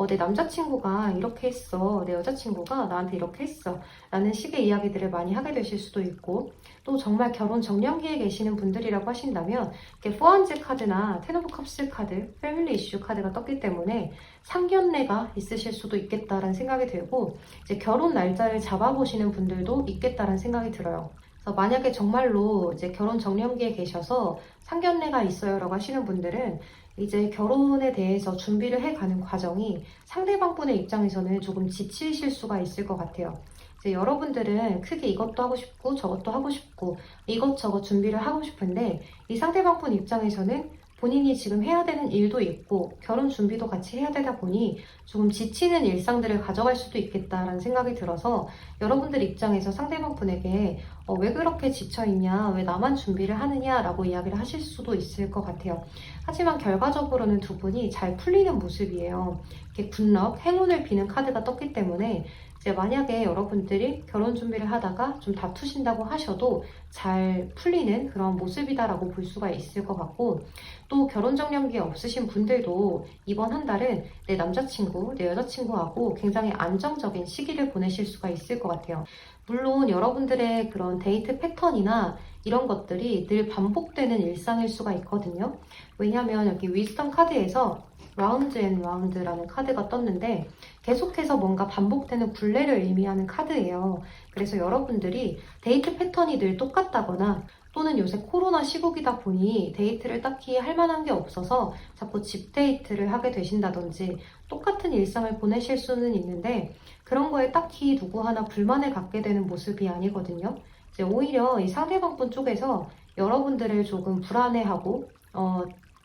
내 남자친구가 이렇게 했어. 내 여자친구가 나한테 이렇게 했어. 라는 식의 이야기들을 많이 하게 되실 수도 있고 또 정말 결혼 정년기에 계시는 분들이라고 하신다면 이렇게 포안즈 카드나 텐 오브 컵스 카드, 패밀리 이슈 카드가 떴기 때문에 상견례가 있으실 수도 있겠다라는 생각이 들고 이제 결혼 날짜를 잡아보시는 분들도 있겠다라는 생각이 들어요. 그래서 만약에 정말로 이제 결혼 정년기에 계셔서 상견례가 있어요라고 하시는 분들은 이제 결혼에 대해서 준비를 해가는 과정이 상대방분의 입장에서는 조금 지치실 수가 있을 것 같아요. 이제 여러분들은 크게 이것도 하고 싶고 저것도 하고 싶고 이것저것 준비를 하고 싶은데 이 상대방분 입장에서는 본인이 지금 해야 되는 일도 있고 결혼 준비도 같이 해야 되다 보니 조금 지치는 일상들을 가져갈 수도 있겠다라는 생각이 들어서 여러분들 입장에서 상대방분에게 왜 그렇게 지쳐있냐, 왜 나만 준비를 하느냐라고 이야기를 하실 수도 있을 것 같아요. 하지만 결과적으로는 두 분이 잘 풀리는 모습이에요. 이렇게 굿럭, 행운을 비는 카드가 떴기 때문에 이제 만약에 여러분들이 결혼 준비를 하다가 좀 다투신다고 하셔도 잘 풀리는 그런 모습이다라고 볼 수가 있을 것 같고 또 결혼 정년기에 없으신 분들도 이번 한 달은 내 남자친구, 내 여자친구하고 굉장히 안정적인 시기를 보내실 수가 있을 것 같아요. 물론 여러분들의 그런 데이트 패턴이나 이런 것들이 늘 반복되는 일상일 수가 있거든요. 왜냐하면 여기 위즈덤 카드에서 라운드 앤 라운드라는 카드가 떴는데 계속해서 뭔가 반복되는 굴레를 의미하는 카드예요. 그래서 여러분들이 데이트 패턴이 늘 똑같다거나 또는 요새 코로나 시국이다 보니 데이트를 딱히 할 만한 게 없어서 자꾸 집 데이트를 하게 되신다든지 똑같은 일상을 보내실 수는 있는데 그런 거에 딱히 누구 하나 불만을 갖게 되는 모습이 아니거든요. 이제 오히려 이 상대방분 쪽에서 여러분들을 조금 불안해하고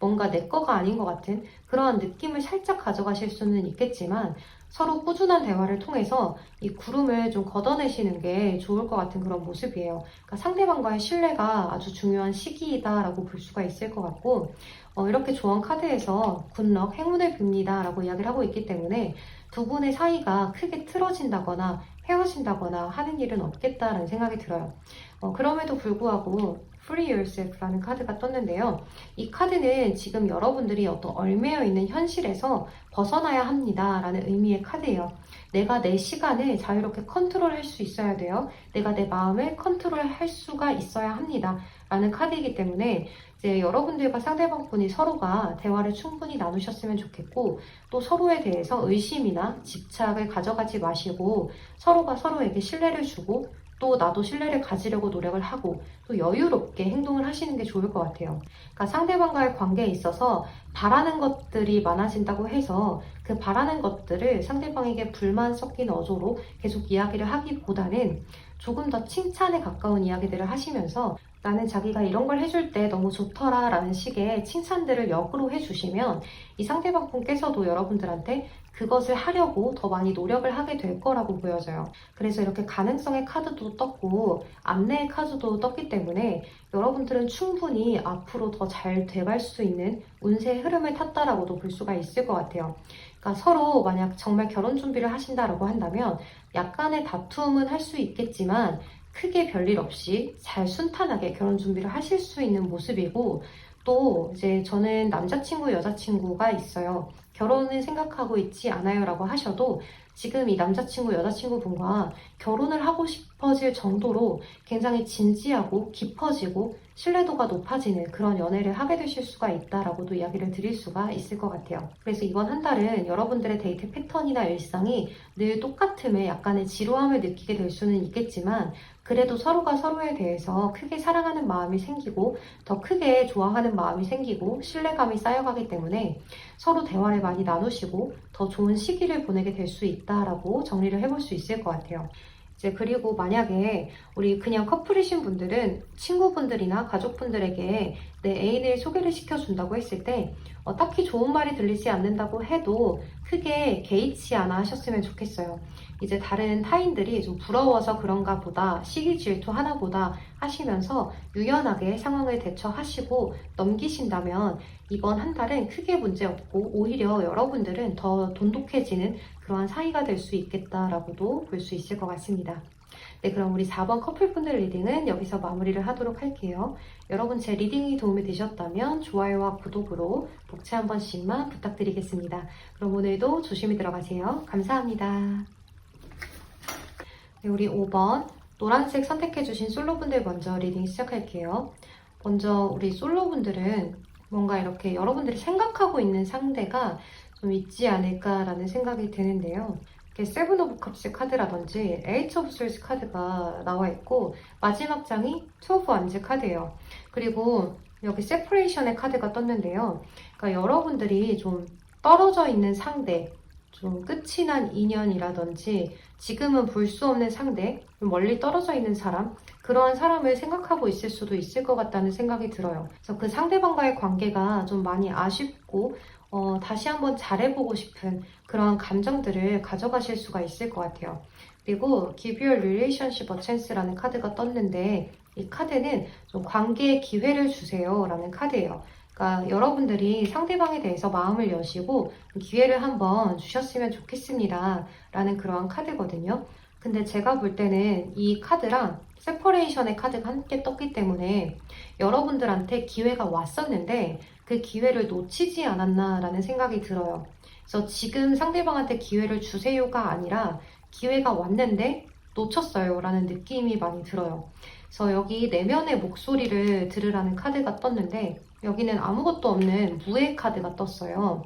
뭔가 내 거가 아닌 것 같은 그러한 느낌을 살짝 가져가실 수는 있겠지만 서로 꾸준한 대화를 통해서 이 구름을 좀 걷어내시는 게 좋을 것 같은 그런 모습이에요. 그러니까 상대방과의 신뢰가 아주 중요한 시기이다라고 볼 수가 있을 것 같고 이렇게 조언 카드에서 굿럭, 행운을 빕니다 라고 이야기를 하고 있기 때문에 두 분의 사이가 크게 틀어진다거나 헤어진다거나 하는 일은 없겠다라는 생각이 들어요. 그럼에도 불구하고 Free Yourself라는 카드가 떴는데요. 이 카드는 지금 여러분들이 어떤 얽매여 있는 현실에서 벗어나야 합니다 라는 의미의 카드예요. 내가 내 시간을 자유롭게 컨트롤할 수 있어야 돼요. 내가 내 마음을 컨트롤할 수가 있어야 합니다 라는 카드이기 때문에 이제 여러분들과 상대방분이 서로가 대화를 충분히 나누셨으면 좋겠고 또 서로에 대해서 의심이나 집착을 가져가지 마시고 서로가 서로에게 신뢰를 주고 또 나도 신뢰를 가지려고 노력을 하고 또 여유롭게 행동을 하시는 게 좋을 것 같아요. 그러니까 상대방과의 관계에 있어서 바라는 것들이 많아진다고 해서 그 바라는 것들을 상대방에게 불만 섞인 어조로 계속 이야기를 하기보다는 조금 더 칭찬에 가까운 이야기들을 하시면서 나는 자기가 이런 걸 해줄 때 너무 좋더라 라는 식의 칭찬들을 역으로 해주시면 이 상대방 분께서도 여러분들한테 그것을 하려고 더 많이 노력을 하게 될 거라고 보여져요. 그래서 이렇게 가능성의 카드도 떴고 안내의 카드도 떴기 때문에 여러분들은 충분히 앞으로 더 잘 돼갈 수 있는 운세의 흐름을 탔다라고도 볼 수가 있을 것 같아요. 그러니까 서로 만약 정말 결혼 준비를 하신다라고 한다면 약간의 다툼은 할 수 있겠지만 크게 별일 없이 잘 순탄하게 결혼 준비를 하실 수 있는 모습이고 또 이제 저는 남자친구, 여자친구가 있어요. 결혼을 생각하고 있지 않아요 라고 하셔도 지금 이 남자친구, 여자친구분과 결혼을 하고 싶어질 정도로 굉장히 진지하고 깊어지고 신뢰도가 높아지는 그런 연애를 하게 되실 수가 있다라고도 이야기를 드릴 수가 있을 것 같아요. 그래서 이번 한 달은 여러분들의 데이트 패턴이나 일상이 늘 똑같음에 약간의 지루함을 느끼게 될 수는 있겠지만 그래도 서로가 서로에 대해서 크게 사랑하는 마음이 생기고 더 크게 좋아하는 마음이 생기고 신뢰감이 쌓여가기 때문에 서로 대화를 많이 나누시고 더 좋은 시기를 보내게 될 수 있다라고 정리를 해볼 수 있을 것 같아요. 이제 그리고 만약에 우리 그냥 커플이신 분들은 친구분들이나 가족분들에게 내 애인을 소개를 시켜준다고 했을 때 딱히 좋은 말이 들리지 않는다고 해도 크게 개의치 않아 하셨으면 좋겠어요. 이제 다른 타인들이 좀 부러워서 그런가 보다, 시기 질투 하나 보다 하시면서 유연하게 상황을 대처하시고 넘기신다면 이번 한 달은 크게 문제 없고 오히려 여러분들은 더 돈독해지는 그러한 사이가 될 수 있겠다라고도 볼 수 있을 것 같습니다. 네, 그럼 우리 4번 커플분들 리딩은 여기서 마무리를 하도록 할게요. 여러분 제 리딩이 도움이 되셨다면 좋아요와 구독으로 복채 한 번씩만 부탁드리겠습니다. 그럼 오늘도 조심히 들어가세요. 감사합니다. 네, 우리 5번 노란색 선택해주신 솔로분들 먼저 리딩 시작할게요. 먼저 우리 솔로분들은 뭔가 이렇게 여러분들이 생각하고 있는 상대가 좀 있지 않을까라는 생각이 드는데요. 이렇게 세븐 오브 컵스 카드라든지 에이트 오브 솔스 카드가 나와 있고 마지막 장이 투 오브 완즈 카드예요. 그리고 여기 세퍼레이션의 카드가 떴는데요. 그러니까 여러분들이 좀 떨어져 있는 상대, 좀 끝이 난 인연이라든지 지금은 볼 수 없는 상대, 멀리 떨어져 있는 사람, 그러한 사람을 생각하고 있을 수도 있을 것 같다는 생각이 들어요. 그래서 그 상대방과의 관계가 좀 많이 아쉽고 다시 한번 잘해보고 싶은 그런 감정들을 가져가실 수가 있을 것 같아요. 그리고 Give your relationship a chance라는 카드가 떴는데 이 카드는 좀 관계에 기회를 주세요 라는 카드예요. 그러니까 여러분들이 상대방에 대해서 마음을 여시고 기회를 한번 주셨으면 좋겠습니다 라는 그러한 카드거든요. 근데 제가 볼 때는 이 카드랑 세퍼레이션의 카드가 함께 떴기 때문에 여러분들한테 기회가 왔었는데 그 기회를 놓치지 않았나 라는 생각이 들어요. 그래서 지금 상대방한테 기회를 주세요가 아니라 기회가 왔는데 놓쳤어요 라는 느낌이 많이 들어요. 그래서 여기 내면의 목소리를 들으라는 카드가 떴는데 여기는 아무것도 없는 무의 카드가 떴어요.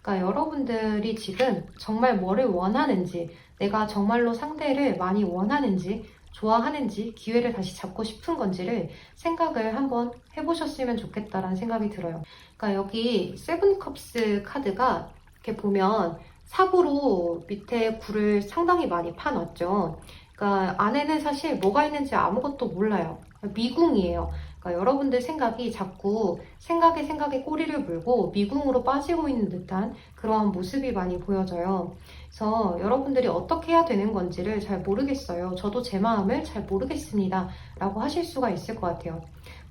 그러니까 여러분들이 지금 정말 뭐를 원하는지, 내가 정말로 상대를 많이 원하는지, 좋아하는지, 기회를 다시 잡고 싶은 건지를 생각을 한번 해보셨으면 좋겠다라는 생각이 들어요. 그러니까 여기 세븐 컵스 카드가 이렇게 보면 삽으로 밑에 굴을 상당히 많이 파놨죠. 그러니까 안에는 사실 뭐가 있는지 아무것도 몰라요. 미궁이에요. 그러니까 여러분들 생각이 자꾸 생각에 꼬리를 물고 미궁으로 빠지고 있는 듯한 그러한 모습이 많이 보여져요. 그래서 여러분들이 어떻게 해야 되는 건지를 잘 모르겠어요. 저도 제 마음을 잘 모르겠습니다. 라고 하실 수가 있을 것 같아요.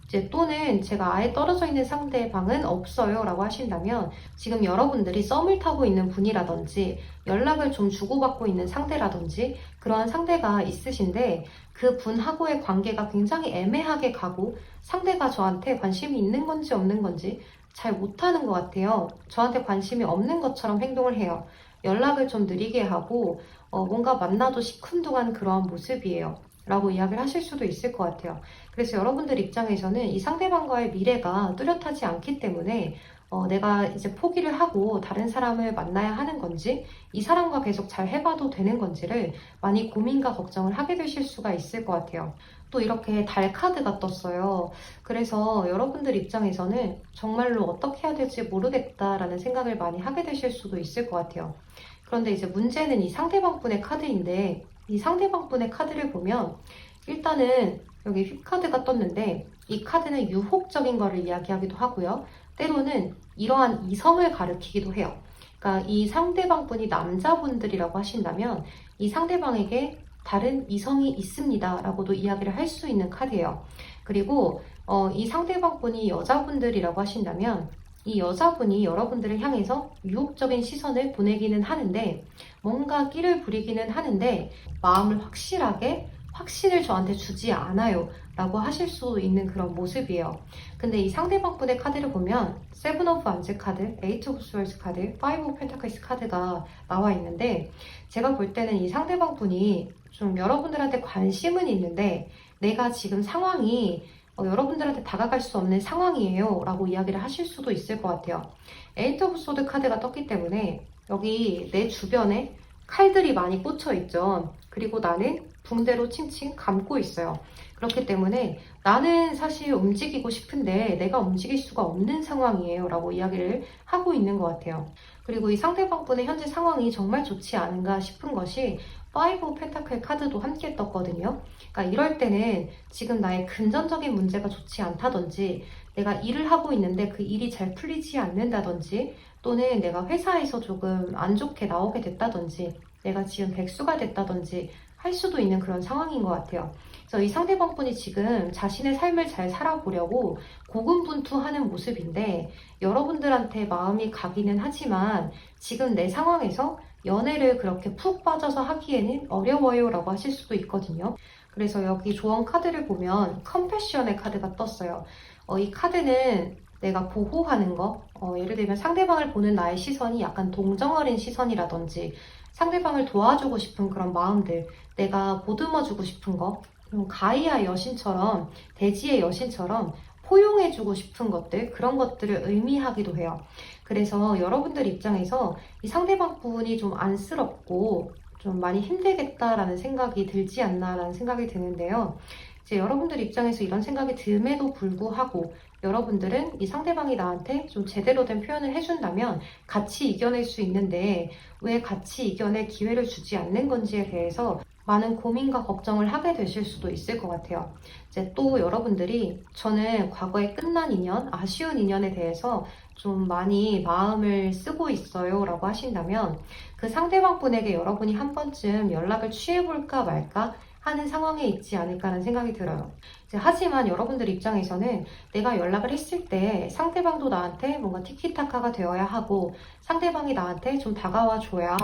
이제 또는 제가 아예 떨어져 있는 상대방은 없어요 라고 하신다면 지금 여러분들이 썸을 타고 있는 분이라든지 연락을 좀 주고받고 있는 상대라든지 그러한 상대가 있으신데 그 분하고의 관계가 굉장히 애매하게 가고 상대가 저한테 관심이 있는 건지 없는 건지 잘 못하는 것 같아요. 저한테 관심이 없는 것처럼 행동을 해요. 연락을 좀 느리게 하고 뭔가 만나도 시큰둥한 그러한 모습이에요. 라고 이야기를 하실 수도 있을 것 같아요. 그래서 여러분들 입장에서는 이 상대방과의 미래가 뚜렷하지 않기 때문에 내가 이제 포기를 하고 다른 사람을 만나야 하는 건지 이 사람과 계속 잘 해봐도 되는 건지를 많이 고민과 걱정을 하게 되실 수가 있을 것 같아요. 또 이렇게 달 카드가 떴어요. 그래서 여러분들 입장에서는 정말로 어떻게 해야 될지 모르겠다라는 생각을 많이 하게 되실 수도 있을 것 같아요. 그런데 이제 문제는 이 상대방분의 카드인데 이 상대방분의 카드를 보면 일단은 여기 휘카드가 떴는데 이 카드는 유혹적인 거를 이야기하기도 하고요. 때로는 이러한 이성을 가리키기도 해요. 그러니까 이 상대방분이 남자분들이라고 하신다면 이 상대방에게 다른 이성이 있습니다 라고도 이야기를 할 수 있는 카드예요. 그리고 이 상대방분이 여자분들이라고 하신다면 이 여자분이 여러분들을 향해서 유혹적인 시선을 보내기는 하는데 뭔가 끼를 부리기는 하는데 마음을 확신을 저한테 주지 않아요 라고 하실 수 있는 그런 모습이에요. 근데 이 상대방분의 카드를 보면 세븐 오브 완즈 카드, 에이트 오브 스월드 카드, 파이브 오브 펜타클스 카드가 나와 있는데 제가 볼 때는 이 상대방분이 좀 여러분들한테 관심은 있는데 내가 지금 상황이 여러분들한테 다가갈 수 없는 상황이에요 라고 이야기를 하실 수도 있을 것 같아요. 에이트 오브 소드 카드가 떴기 때문에 여기 내 주변에 칼들이 많이 꽂혀 있죠. 그리고 나는 붕대로 칭칭 감고 있어요. 그렇기 때문에 나는 사실 움직이고 싶은데 내가 움직일 수가 없는 상황이에요 라고 이야기를 하고 있는 것 같아요. 그리고 이 상대방분의 현재 상황이 정말 좋지 않은가 싶은 것이 파이브 오브 펜타클 카드도 함께 떴거든요. 그러니까 이럴 때는 지금 나의 금전적인 문제가 좋지 않다든지, 내가 일을 하고 있는데 그 일이 잘 풀리지 않는다든지, 또는 내가 회사에서 조금 안 좋게 나오게 됐다든지, 내가 지금 백수가 됐다든지 할 수도 있는 그런 상황인 것 같아요. 그래서 이 상대방분이 지금 자신의 삶을 잘 살아보려고 고군분투하는 모습인데, 여러분들한테 마음이 가기는 하지만 지금 내 상황에서 연애를 그렇게 푹 빠져서 하기에는 어려워요 라고 하실 수도 있거든요. 그래서 여기 조언 카드를 보면 컴패션의 카드가 떴어요. 이 카드는 내가 보호하는 거, 예를 들면 상대방을 보는 나의 시선이 약간 동정어린 시선이라든지, 상대방을 도와주고 싶은 그런 마음들, 내가 보듬어주고 싶은 거, 가이아 여신처럼, 대지의 여신처럼 포용해주고 싶은 것들, 그런 것들을 의미하기도 해요. 그래서 여러분들 입장에서 이 상대방 분이 좀 안쓰럽고 좀 많이 힘들겠다라는 생각이 들지 않나라는 생각이 드는데요. 이제 여러분들 입장에서 이런 생각이 듦에도 불구하고 여러분들은 이 상대방이 나한테 좀 제대로 된 표현을 해준다면 같이 이겨낼 수 있는데, 왜 같이 이겨낼 기회를 주지 않는 건지에 대해서 많은 고민과 걱정을 하게 되실 수도 있을 것 같아요. 이제 또 여러분들이 저는 과거에 끝난 인연, 아쉬운 인연에 대해서 좀 많이 마음을 쓰고 있어요 라고 하신다면, 그 상대방 분에게 여러분이 한 번쯤 연락을 취해볼까 말까 하는 상황에 있지 않을까라는 생각이 들어요. 하지만 여러분들 입장에서는 내가 연락을 했을 때 상대방도 나한테 뭔가 티키타카가 되어야 하고, 상대방이 나한테 좀 다가와 줘야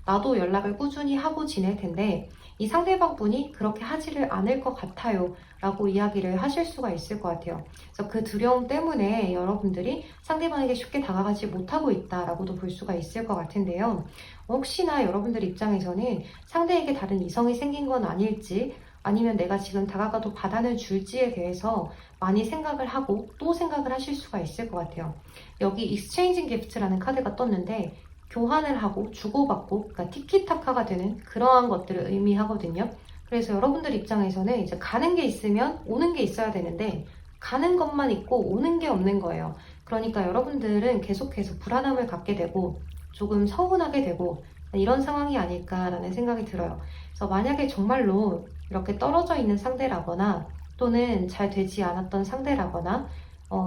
나도 연락을 꾸준히 하고 지낼 텐데, 이 상대방 분이 그렇게 하지를 않을 것 같아요 라고 이야기를 하실 수가 있을 것 같아요. 그래서 그 두려움 때문에 여러분들이 상대방에게 쉽게 다가가지 못하고 있다라고도 볼 수가 있을 것 같은데요. 혹시나 여러분들 입장에서는 상대에게 다른 이성이 생긴 건 아닐지, 아니면 내가 지금 다가가도 받아는 줄지에 대해서 많이 생각을 하고 또 생각을 하실 수가 있을 것 같아요. 여기 Exchanging Gift라는 카드가 떴는데, 교환을 하고 주고받고, 그러니까 티키타카가 되는 그러한 것들을 의미하거든요. 그래서 여러분들 입장에서는 이제 가는 게 있으면 오는 게 있어야 되는데, 가는 것만 있고 오는 게 없는 거예요. 그러니까 여러분들은 계속해서 불안함을 갖게 되고 조금 서운하게 되고 이런 상황이 아닐까라는 생각이 들어요. 그래서 만약에 정말로 이렇게 떨어져 있는 상대라거나, 또는 잘 되지 않았던 상대라거나,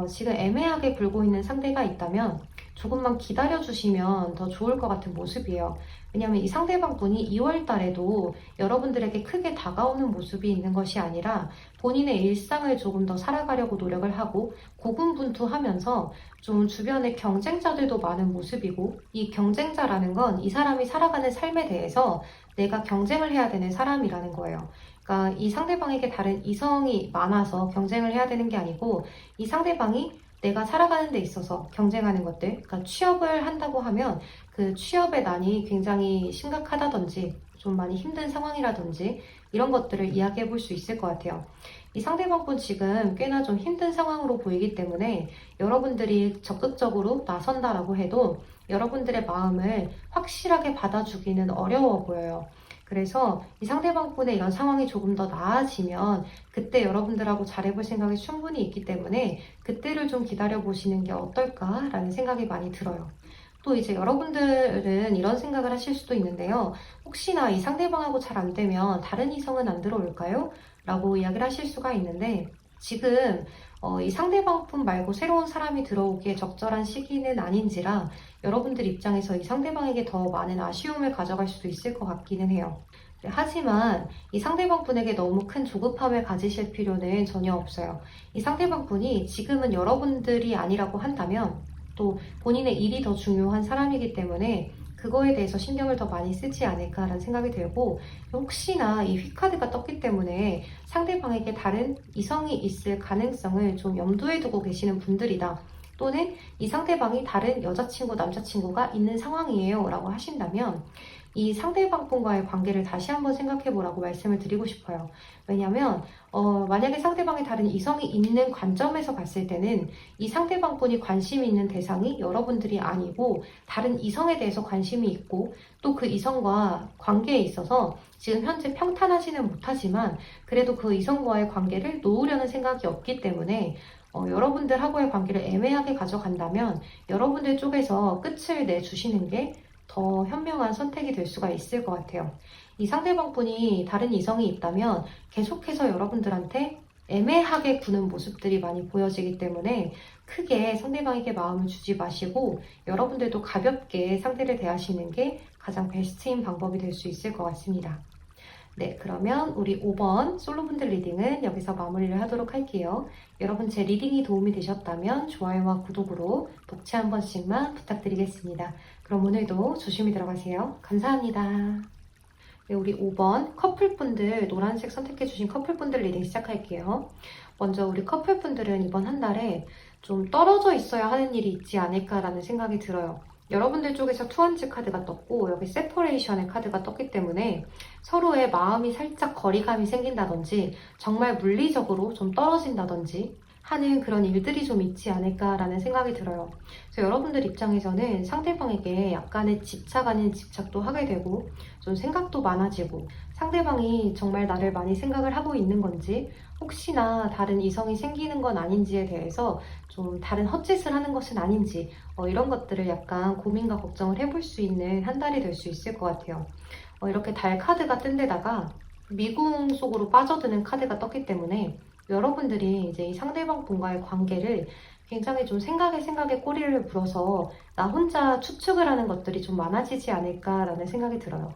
지금 애매하게 굴고 있는 상대가 있다면 조금만 기다려주시면 더 좋을 것 같은 모습이에요. 왜냐하면 이 상대방 분이 2월 달에도 여러분들에게 크게 다가오는 모습이 있는 것이 아니라 본인의 일상을 조금 더 살아가려고 노력을 하고 고군분투하면서 좀 주변에 경쟁자들도 많은 모습이고, 이 경쟁자라는 건 이 사람이 살아가는 삶에 대해서 내가 경쟁을 해야 되는 사람이라는 거예요. 그러니까 이 상대방에게 다른 이성이 많아서 경쟁을 해야 되는 게 아니고, 이 상대방이 내가 살아가는 데 있어서 경쟁하는 것들, 그러니까 취업을 한다고 하면 그 취업의 난이 굉장히 심각하다든지 좀 많이 힘든 상황이라든지 이런 것들을 이야기해 볼 수 있을 것 같아요. 이 상대방분 지금 꽤나 좀 힘든 상황으로 보이기 때문에 여러분들이 적극적으로 나선다라고 해도 여러분들의 마음을 확실하게 받아주기는 어려워 보여요. 그래서 이 상대방분의 이런 상황이 조금 더 나아지면 그때 여러분들하고 잘해볼 생각이 충분히 있기 때문에 그때를 좀 기다려보시는 게 어떨까라는 생각이 많이 들어요. 또 이제 여러분들은 이런 생각을 하실 수도 있는데요. 혹시나 이 상대방하고 잘 안 되면 다른 이성은 안 들어올까요? 라고 이야기를 하실 수가 있는데, 지금 이 상대방뿐 말고 새로운 사람이 들어오기에 적절한 시기는 아닌지라 여러분들 입장에서 이 상대방에게 더 많은 아쉬움을 가져갈 수도 있을 것 같기는 해요. 하지만 이 상대방 분에게 너무 큰 조급함을 가지실 필요는 전혀 없어요. 이 상대방 분이 지금은 여러분들이 아니라고 한다면 또 본인의 일이 더 중요한 사람이기 때문에 그거에 대해서 신경을 더 많이 쓰지 않을까라는 생각이 들고, 혹시나 이 휘카드가 떴기 때문에 상대방에게 다른 이성이 있을 가능성을 좀 염두에 두고 계시는 분들이다, 또는 이 상대방이 다른 여자친구, 남자친구가 있는 상황이에요 라고 하신다면 이 상대방분과의 관계를 다시 한번 생각해 보라고 말씀을 드리고 싶어요. 왜냐면 만약에 상대방이 다른 이성이 있는 관점에서 봤을 때는 이 상대방분이 관심이 있는 대상이 여러분들이 아니고 다른 이성에 대해서 관심이 있고, 또 그 이성과 관계에 있어서 지금 현재 평탄하지는 못하지만 그래도 그 이성과의 관계를 놓으려는 생각이 없기 때문에 여러분들하고의 관계를 애매하게 가져간다면 여러분들 쪽에서 끝을 내주시는 게 더 현명한 선택이 될 수가 있을 것 같아요. 이 상대방분이 다른 이성이 있다면 계속해서 여러분들한테 애매하게 구는 모습들이 많이 보여지기 때문에 크게 상대방에게 마음을 주지 마시고 여러분들도 가볍게 상대를 대하시는 게 가장 베스트인 방법이 될 수 있을 것 같습니다. 네, 그러면 우리 5번 솔로분들 리딩은 여기서 마무리를 하도록 할게요. 여러분 제 리딩이 도움이 되셨다면 좋아요와 구독으로 복채 한 번씩만 부탁드리겠습니다. 그럼 오늘도 조심히 들어가세요. 감사합니다. 네, 우리 5번 커플분들, 노란색 선택해주신 커플분들 리딩 시작할게요. 먼저 우리 커플분들은 이번 한 달에 좀 떨어져 있어야 하는 일이 있지 않을까라는 생각이 들어요. 여러분들 쪽에서 투원즈 카드가 떴고 여기 세퍼레이션의 카드가 떴기 때문에 서로의 마음이 살짝 거리감이 생긴다든지 정말 물리적으로 좀 떨어진다든지 하는 그런 일들이 좀 있지 않을까라는 생각이 들어요. 그래서 여러분들 입장에서는 상대방에게 약간의 집착 아닌 집착도 하게 되고 좀 생각도 많아지고 상대방이 정말 나를 많이 생각을 하고 있는 건지 혹시나 다른 이성이 생기는 건 아닌지에 대해서 좀 다른 헛짓을 하는 것은 아닌지 이런 것들을 약간 고민과 걱정을 해볼 수 있는 한 달이 될 수 있을 것 같아요. 이렇게 달 카드가 뜬 데다가 미궁 속으로 빠져드는 카드가 떴기 때문에 여러분들이 이제 이 상대방 분과의 관계를 굉장히 좀 생각에 꼬리를 물어서 나 혼자 추측을 하는 것들이 좀 많아지지 않을까라는 생각이 들어요.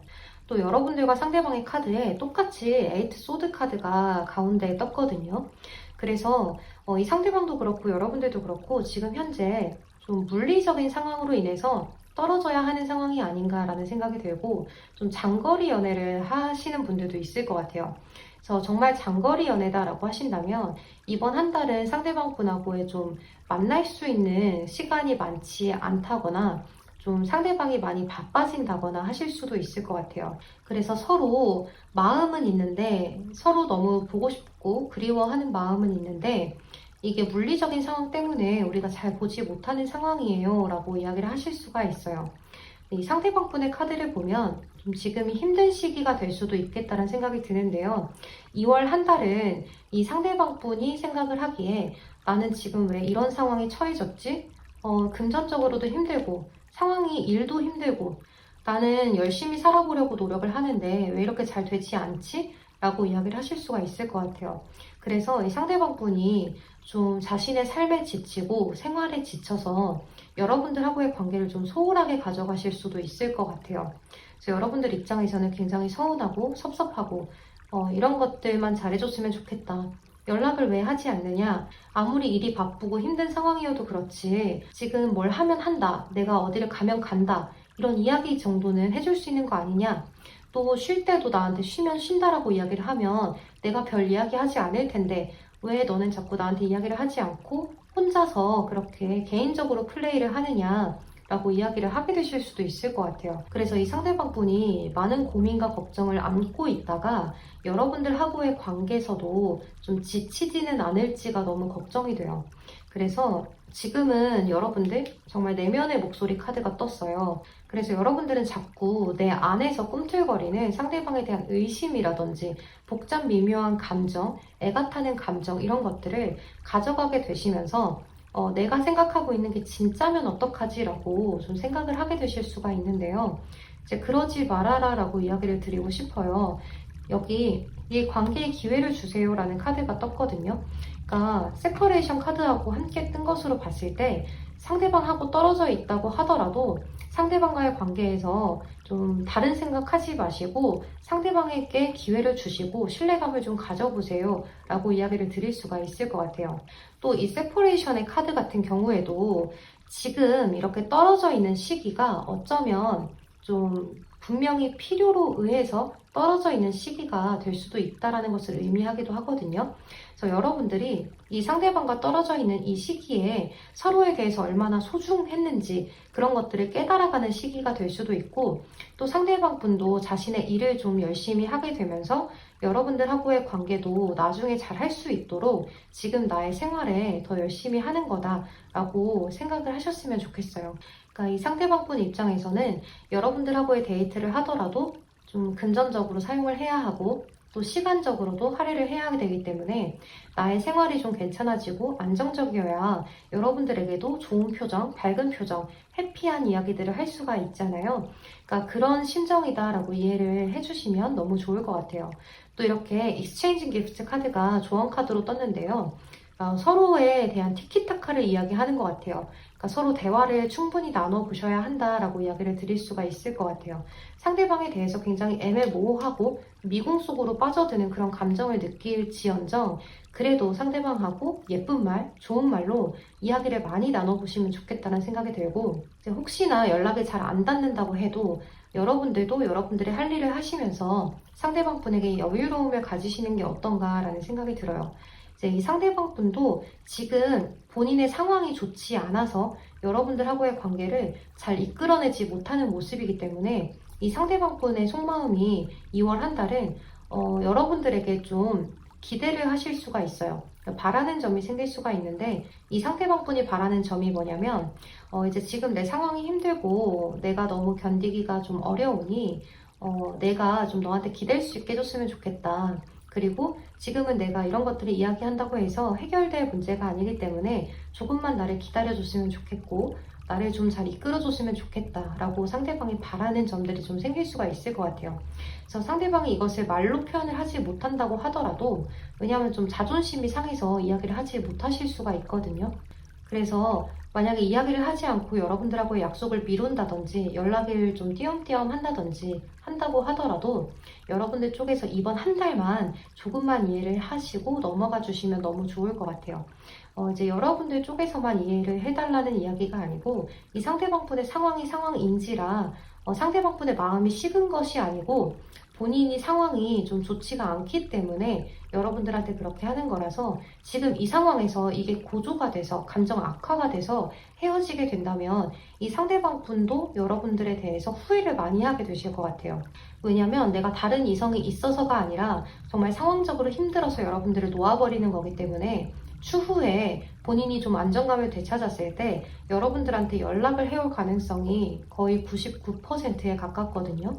또 여러분들과 상대방의 카드에 똑같이 에이트 소드 카드가 가운데에 떴거든요. 그래서 이 상대방도 그렇고 여러분들도 그렇고 지금 현재 좀 물리적인 상황으로 인해서 떨어져야 하는 상황이 아닌가라는 생각이 들고 좀 장거리 연애를 하시는 분들도 있을 것 같아요. 그래서 정말 장거리 연애다라고 하신다면 이번 한 달은 상대방 분하고의 좀 만날 수 있는 시간이 많지 않다거나 좀 상대방이 많이 바빠진다거나 하실 수도 있을 것 같아요. 그래서 서로 마음은 있는데 서로 너무 보고 싶고 그리워하는 마음은 있는데 이게 물리적인 상황 때문에 우리가 잘 보지 못하는 상황이에요 라고 이야기를 하실 수가 있어요. 이 상대방 분의 카드를 보면 좀 지금이 힘든 시기가 될 수도 있겠다는 생각이 드는데요. 2월 한 달은 이 상대방 분이 생각을 하기에 나는 지금 왜 이런 상황에 처해졌지? 금전적으로도 힘들고 상황이 일도 힘들고 나는 열심히 살아보려고 노력을 하는데 왜 이렇게 잘 되지 않지? 라고 이야기를 하실 수가 있을 것 같아요. 그래서 이 상대방 분이 좀 자신의 삶에 지치고 생활에 지쳐서 여러분들하고의 관계를 좀 소홀하게 가져가실 수도 있을 것 같아요. 그래서 여러분들 입장에서는 굉장히 서운하고 섭섭하고 이런 것들만 잘해줬으면 좋겠다. 연락을 왜 하지 않느냐? 아무리 일이 바쁘고 힘든 상황이어도 그렇지 지금 뭘 하면 한다. 내가 어디를 가면 간다. 이런 이야기 정도는 해줄 수 있는 거 아니냐? 또 쉴 때도 나한테 쉬면 쉰다라고 이야기를 하면 내가 별 이야기 하지 않을 텐데 왜 너는 자꾸 나한테 이야기를 하지 않고 혼자서 그렇게 개인적으로 플레이를 하느냐 라고 이야기를 하게 되실 수도 있을 것 같아요. 그래서 이 상대방 분이 많은 고민과 걱정을 안고 있다가 여러분들하고의 관계에서도 좀 지치지는 않을지가 너무 걱정이 돼요. 그래서 지금은 여러분들 정말 내면의 목소리 카드가 떴어요. 그래서 여러분들은 자꾸 내 안에서 꿈틀거리는 상대방에 대한 의심이라든지 복잡 미묘한 감정, 애가 타는 감정 이런 것들을 가져가게 되시면서 내가 생각하고 있는 게 진짜면 어떡하지라고 좀 생각을 하게 되실 수가 있는데요. 이제 그러지 말아라 라고 이야기를 드리고 싶어요. 여기 이 관계에 기회를 주세요라는 카드가 떴거든요. 그러니까 세퍼레이션 카드하고 함께 뜬 것으로 봤을 때 상대방하고 떨어져 있다고 하더라도 상대방과의 관계에서 좀 다른 생각하지 마시고 상대방에게 기회를 주시고 신뢰감을 좀 가져보세요 라고 이야기를 드릴 수가 있을 것 같아요. 또 이 세퍼레이션의 카드 같은 경우에도 지금 이렇게 떨어져 있는 시기가 어쩌면 좀 분명히 필요로 의해서 떨어져 있는 시기가 될 수도 있다는 것을 의미하기도 하거든요. 그래서 여러분들이 이 상대방과 떨어져 있는 이 시기에 서로에 대해서 얼마나 소중했는지 그런 것들을 깨달아가는 시기가 될 수도 있고 또 상대방 분도 자신의 일을 좀 열심히 하게 되면서 여러분들하고의 관계도 나중에 잘 할 수 있도록 지금 나의 생활에 더 열심히 하는 거다라고 생각을 하셨으면 좋겠어요. 그러니까 이 상대방 분 입장에서는 여러분들하고의 데이트를 하더라도 좀 금전적으로 사용을 해야 하고 또 시간적으로도 할애를 해야 되기 때문에 나의 생활이 좀 괜찮아지고 안정적이어야 여러분들에게도 좋은 표정, 밝은 표정, 해피한 이야기들을 할 수가 있잖아요. 그러니까 그런 심정이다라고 이해를 해주시면 너무 좋을 것 같아요. 또 이렇게 익스체인지 기프트 카드가 조언 카드로 떴는데요. 서로에 대한 티키타카를 이야기하는 것 같아요. 그러니까 서로 대화를 충분히 나눠보셔야 한다라고 이야기를 드릴 수가 있을 것 같아요. 상대방에 대해서 굉장히 애매모호하고 미궁 속으로 빠져드는 그런 감정을 느낄지언정 그래도 상대방하고 예쁜 말, 좋은 말로 이야기를 많이 나눠보시면 좋겠다는 생각이 들고 이제 혹시나 연락이 잘 안 닿는다고 해도 여러분들도 여러분들의 할 일을 하시면서 상대방 분에게 여유로움을 가지시는 게 어떤가라는 생각이 들어요. 이제 이 상대방 분도 지금 본인의 상황이 좋지 않아서 여러분들하고의 관계를 잘 이끌어내지 못하는 모습이기 때문에 이 상대방 분의 속마음이 2월 한 달은 여러분들에게 좀 기대를 하실 수가 있어요. 바라는 점이 생길 수가 있는데 이 상대방 분이 바라는 점이 뭐냐면 이제 지금 내 상황이 힘들고 내가 너무 견디기가 좀 어려우니 내가 좀 너한테 기댈 수 있게 해줬으면 좋겠다. 그리고 지금은 내가 이런 것들을 이야기한다고 해서 해결될 문제가 아니기 때문에 조금만 나를 기다려줬으면 좋겠고 나를 좀 잘 이끌어줬으면 좋겠다라고 상대방이 바라는 점들이 좀 생길 수가 있을 것 같아요. 그래서 상대방이 이것을 말로 표현을 하지 못한다고 하더라도 왜냐하면 좀 자존심이 상해서 이야기를 하지 못하실 수가 있거든요. 그래서 만약에 이야기를 하지 않고 여러분들하고의 약속을 미룬다든지 연락을 좀 띄엄띄엄 한다든지 한다고 하더라도 여러분들 쪽에서 이번 한 달만 조금만 이해를 하시고 넘어가 주시면 너무 좋을 것 같아요. 이제 여러분들 쪽에서만 이해를 해달라는 이야기가 아니고 이 상대방 분의 상황이 상황인지라 상대방 분의 마음이 식은 것이 아니고 본인이 상황이 좀 좋지가 않기 때문에 여러분들한테 그렇게 하는 거라서 지금 이 상황에서 이게 고조가 돼서 감정 악화가 돼서 헤어지게 된다면 이 상대방 분도 여러분들에 대해서 후회를 많이 하게 되실 것 같아요. 왜냐면 내가 다른 이성이 있어서가 아니라 정말 상황적으로 힘들어서 여러분들을 놓아버리는 거기 때문에 추후에 본인이 좀 안정감을 되찾았을 때 여러분들한테 연락을 해올 가능성이 거의 99%에 가깝거든요.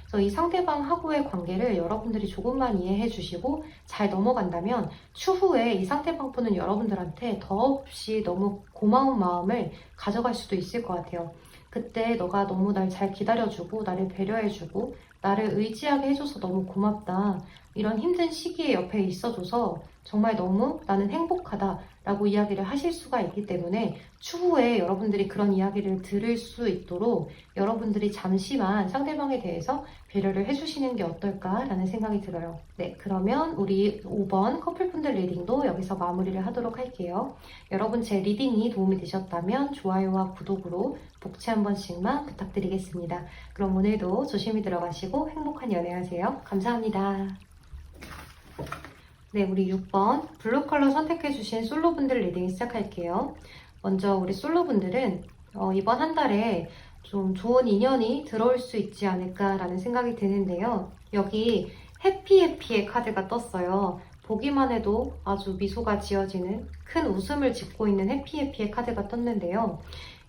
그래서 이 상대방하고의 관계를 여러분들이 조금만 이해해 주시고 잘 넘어간다면 추후에 이 상대방 분은 여러분들한테 더없이 너무 고마운 마음을 가져갈 수도 있을 것 같아요. 그때 너가 너무 날 잘 기다려주고 나를 배려해주고 나를 의지하게 해줘서 너무 고맙다. 이런 힘든 시기에 옆에 있어줘서 정말 너무 나는 행복하다 라고 이야기를 하실 수가 있기 때문에 추후에 여러분들이 그런 이야기를 들을 수 있도록 여러분들이 잠시만 상대방에 대해서 배려를 해주시는 게 어떨까라는 생각이 들어요. 네, 그러면 우리 5번 커플분들 리딩도 여기서 마무리를 하도록 할게요. 여러분 제 리딩이 도움이 되셨다면 좋아요와 구독으로 복채 한 번씩만 부탁드리겠습니다. 그럼 오늘도 조심히 들어가시고 행복한 연애하세요. 감사합니다. 네, 우리 6번 블루 컬러 선택해주신 솔로분들 리딩 시작할게요. 먼저 우리 솔로분들은 이번 한 달에 좀 좋은 인연이 들어올 수 있지 않을까라는 생각이 드는데요. 여기 해피해피의 카드가 떴어요. 보기만 해도 아주 미소가 지어지는 큰 웃음을 짓고 있는 해피해피의 카드가 떴는데요.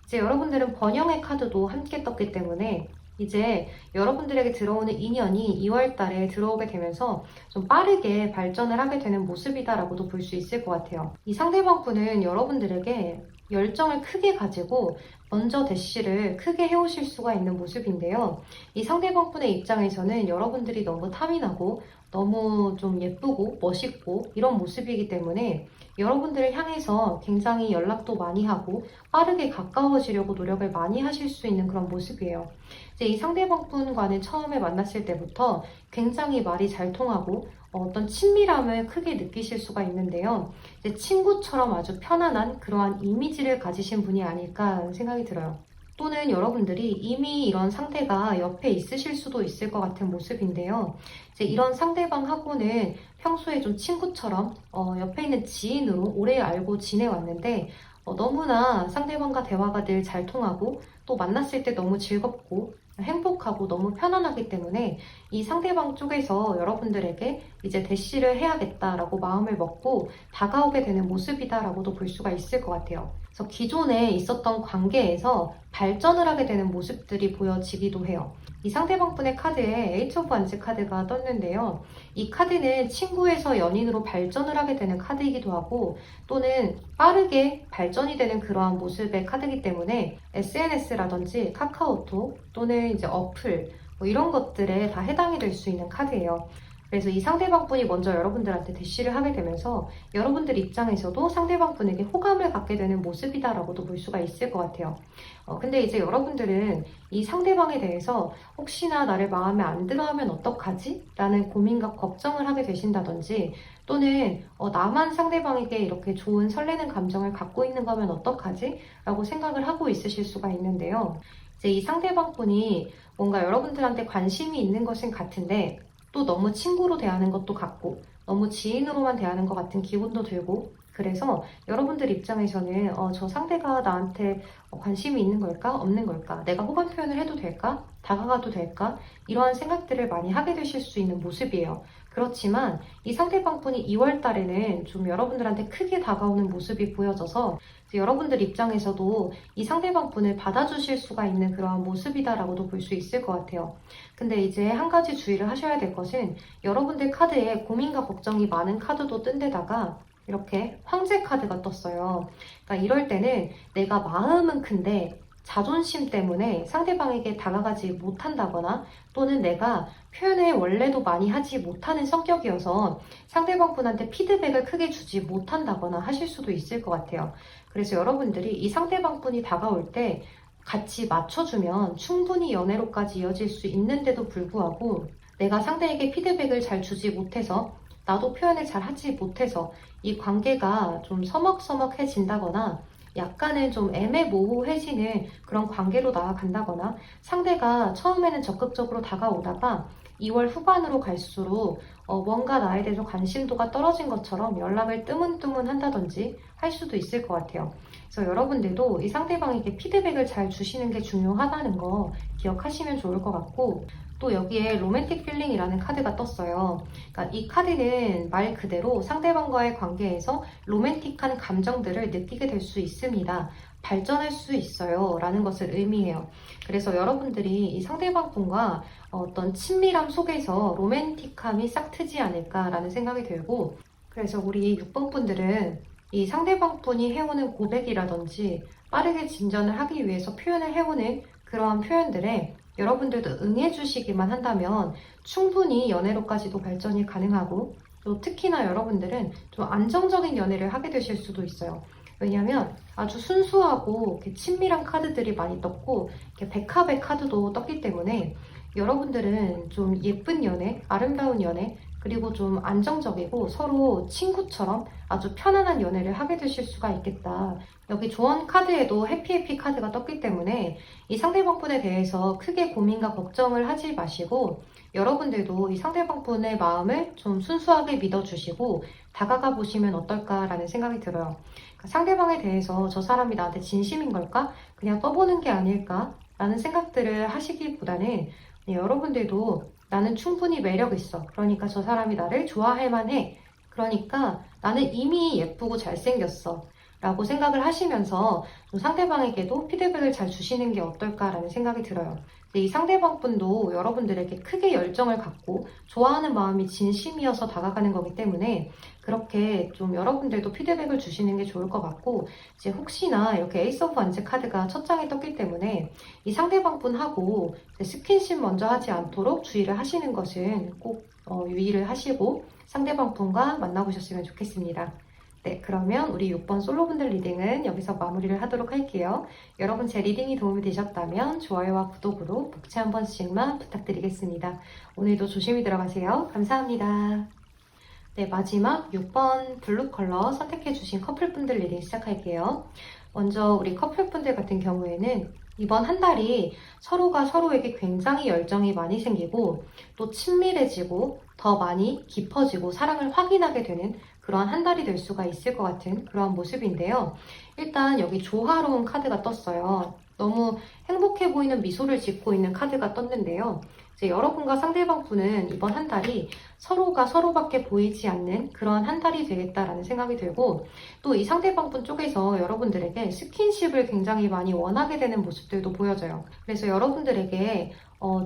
이제 여러분들은 번영의 카드도 함께 떴기 때문에 이제 여러분들에게 들어오는 인연이 2월 달에 들어오게 되면서 좀 빠르게 발전을 하게 되는 모습이다라고도 볼 수 있을 것 같아요. 이 상대방 분은 여러분들에게 열정을 크게 가지고 먼저 대시를 크게 해오실 수가 있는 모습인데요. 이 상대방 분의 입장에서는 여러분들이 너무 탐이 나고 너무 좀 예쁘고 멋있고 이런 모습이기 때문에 여러분들을 향해서 굉장히 연락도 많이 하고 빠르게 가까워지려고 노력을 많이 하실 수 있는 그런 모습이에요. 이제 이 상대방 분과는 처음에 만났을 때부터 굉장히 말이 잘 통하고 어떤 친밀함을 크게 느끼실 수가 있는데요. 이제 친구처럼 아주 편안한 그러한 이미지를 가지신 분이 아닐까 하는 생각이 들어요. 또는 여러분들이 이미 이런 상대가 옆에 있으실 수도 있을 것 같은 모습인데요. 이제 이런 상대방하고는 평소에 좀 친구처럼 옆에 있는 지인으로 오래 알고 지내왔는데 너무나 상대방과 대화가 늘 잘 통하고 또 만났을 때 너무 즐겁고 행복하고 너무 편안하기 때문에 이 상대방 쪽에서 여러분들에게 이제 대시를 해야겠다라고 마음을 먹고 다가오게 되는 모습이다라고도 볼 수가 있을 것 같아요. 그래서 기존에 있었던 관계에서 발전을 하게 되는 모습들이 보여지기도 해요. 이 상대방분의 카드에 에이트 오브 완즈 카드가 떴는데요. 이 카드는 친구에서 연인으로 발전을 하게 되는 카드이기도 하고 또는 빠르게 발전이 되는 그러한 모습의 카드이기 때문에 SNS라든지 카카오톡 또는 이제 어플 뭐 이런 것들에 다 해당이 될 수 있는 카드예요. 그래서 이 상대방분이 먼저 여러분들한테 대시를 하게 되면서 여러분들 입장에서도 상대방분에게 호감을 갖게 되는 모습이다라고도 볼 수가 있을 것 같아요. 근데 이제 여러분들은 이 상대방에 대해서 혹시나 나를 마음에 안 들어 하면 어떡하지? 라는 고민과 걱정을 하게 되신다든지 또는 나만 상대방에게 이렇게 좋은 설레는 감정을 갖고 있는 거면 어떡하지? 라고 생각을 하고 있으실 수가 있는데요. 이제 이 상대방분이 뭔가 여러분들한테 관심이 있는 것은 같은데 또 너무 친구로 대하는 것도 같고 너무 지인으로만 대하는 것 같은 기분도 들고 그래서 여러분들 입장에서는 저 상대가 나한테 관심이 있는 걸까? 없는 걸까? 내가 호감 표현을 해도 될까? 다가가도 될까? 이러한 생각들을 많이 하게 되실 수 있는 모습이에요. 그렇지만 이 상대방분이 2월 달에는 좀 여러분들한테 크게 다가오는 모습이 보여져서 여러분들 입장에서도 이 상대방분을 받아주실 수가 있는 그러한 모습이다라고도 볼 수 있을 것 같아요. 근데 이제 한 가지 주의를 하셔야 될 것은 여러분들 카드에 고민과 걱정이 많은 카드도 뜬 데다가 이렇게 황제 카드가 떴어요. 그러니까 이럴 때는 내가 마음은 큰데 자존심 때문에 상대방에게 다가가지 못한다거나 또는 내가 표현을 원래도 많이 하지 못하는 성격이어서 상대방분한테 피드백을 크게 주지 못한다거나 하실 수도 있을 것 같아요. 그래서 여러분들이 이 상대방분이 다가올 때 같이 맞춰주면 충분히 연애로까지 이어질 수 있는데도 불구하고 내가 상대에게 피드백을 잘 주지 못해서 나도 표현을 잘 하지 못해서 이 관계가 좀 서먹서먹해진다거나 약간은 좀 애매모호해지는 그런 관계로 나아간다거나 상대가 처음에는 적극적으로 다가오다가 2월 후반으로 갈수록 뭔가 나에 대해서 관심도가 떨어진 것처럼 연락을 뜨문뜨문 한다든지 할 수도 있을 것 같아요. 그래서 여러분들도 이 상대방에게 피드백을 잘 주시는 게 중요하다는 거 기억하시면 좋을 것 같고 또 여기에 로맨틱 필링이라는 카드가 떴어요. 그러니까 이 카드는 말 그대로 상대방과의 관계에서 로맨틱한 감정들을 느끼게 될 수 있습니다. 발전할 수 있어요. 라는 것을 의미해요. 그래서 여러분들이 이 상대방분과 어떤 친밀함 속에서 로맨틱함이 싹 트지 않을까라는 생각이 들고 그래서 우리 6번 분들은 이 상대방분이 해오는 고백이라든지 빠르게 진전을 하기 위해서 표현을 해오는 그러한 표현들에 여러분들도 응해주시기만 한다면 충분히 연애로까지도 발전이 가능하고 또 특히나 여러분들은 좀 안정적인 연애를 하게 되실 수도 있어요. 왜냐면 아주 순수하고 이렇게 친밀한 카드들이 많이 떴고 이렇게 백합의 카드도 떴기 때문에 여러분들은 좀 예쁜 연애, 아름다운 연애 그리고 좀 안정적이고 서로 친구처럼 아주 편안한 연애를 하게 되실 수가 있겠다. 여기 조언 카드에도 해피해피 카드가 떴기 때문에 이 상대방분에 대해서 크게 고민과 걱정을 하지 마시고 여러분들도 이 상대방분의 마음을 좀 순수하게 믿어주시고 다가가 보시면 어떨까라는 생각이 들어요. 그러니까 상대방에 대해서 저 사람이 나한테 진심인 걸까? 그냥 떠보는 게 아닐까? 라는 생각들을 하시기보다는 여러분들도 나는 충분히 매력 있어. 그러니까 저 사람이 나를 좋아할 만해. 그러니까 나는 이미 예쁘고 잘생겼어. 라고 생각을 하시면서 좀 상대방에게도 피드백을 잘 주시는 게 어떨까라는 생각이 들어요. 근데 이 상대방분도 여러분들에게 크게 열정을 갖고 좋아하는 마음이 진심이어서 다가가는 거기 때문에 그렇게 좀 여러분들도 피드백을 주시는 게 좋을 것 같고 이제 혹시나 이렇게 에이스 오브 완즈 카드가 첫 장에 떴기 때문에 이 상대방분하고 스킨십 먼저 하지 않도록 주의를 하시는 것은 꼭 유의를 하시고 상대방분과 만나보셨으면 좋겠습니다. 네, 그러면 우리 6번 솔로분들 리딩은 여기서 마무리를 하도록 할게요. 여러분 제 리딩이 도움이 되셨다면 좋아요와 구독으로 복채 한 번씩만 부탁드리겠습니다. 오늘도 조심히 들어가세요. 감사합니다. 네, 마지막 6번 블루 컬러 선택해주신 커플분들 리딩 시작할게요. 먼저 우리 커플분들 같은 경우에는 이번 한 달이 서로가 서로에게 굉장히 열정이 많이 생기고 또 친밀해지고 더 많이 깊어지고 사랑을 확인하게 되는 그러한 한 달이 될 수가 있을 것 같은 그러한 모습인데요. 일단 여기 조화로운 카드가 떴어요. 너무 행복해 보이는 미소를 짓고 있는 카드가 떴는데요. 이제 여러분과 상대방 분은 이번 한 달이 서로가 서로밖에 보이지 않는 그런 한 달이 되겠다라는 생각이 들고, 또 이 상대방 분 쪽에서 여러분들에게 스킨십을 굉장히 많이 원하게 되는 모습들도 보여져요. 그래서 여러분들에게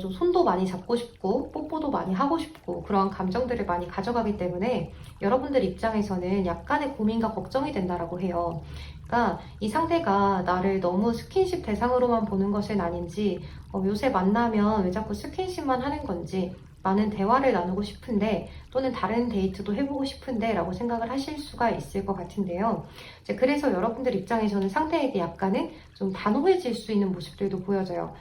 좀 손도 많이 잡고 싶고 뽀뽀도 많이 하고 싶고 그런 감정들을 많이 가져가기 때문에 여러분들 입장에서는 약간의 고민과 걱정이 된다라고 해요. 그러니까 이 상대가 나를 너무 스킨십 대상으로만 보는 것은 아닌지, 요새 만나면 왜 자꾸 스킨십만 하는 건지, 많은 대화를 나누고 싶은데 또는 다른 데이트도 해보고 싶은데 라고 생각을 하실 수가 있을 것 같은데요. 이제 그래서 여러분들 입장에서는 상대에게 약간은 좀 단호해질 수 있는 모습들도 보여져요.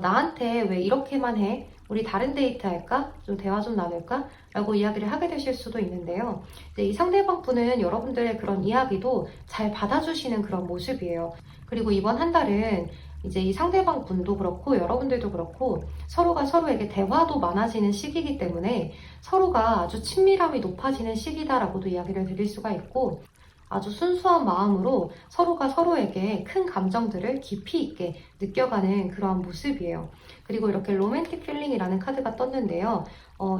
나한테 왜 이렇게만 해? 우리 다른 데이트 할까? 좀 대화 좀 나눌까? 라고 이야기를 하게 되실 수도 있는데요. 이 상대방 분은 여러분들의 그런 이야기도 잘 받아주시는 그런 모습이에요. 그리고 이번 한 달은 이제 이 상대방 분도 그렇고 여러분들도 그렇고 서로가 서로에게 대화도 많아지는 시기이기 때문에 서로가 아주 친밀함이 높아지는 시기다라고도 이야기를 드릴 수가 있고, 아주 순수한 마음으로 서로가 서로에게 큰 감정들을 깊이 있게 느껴가는 그러한 모습이에요. 그리고 이렇게 로맨틱 필링이라는 카드가 떴는데요.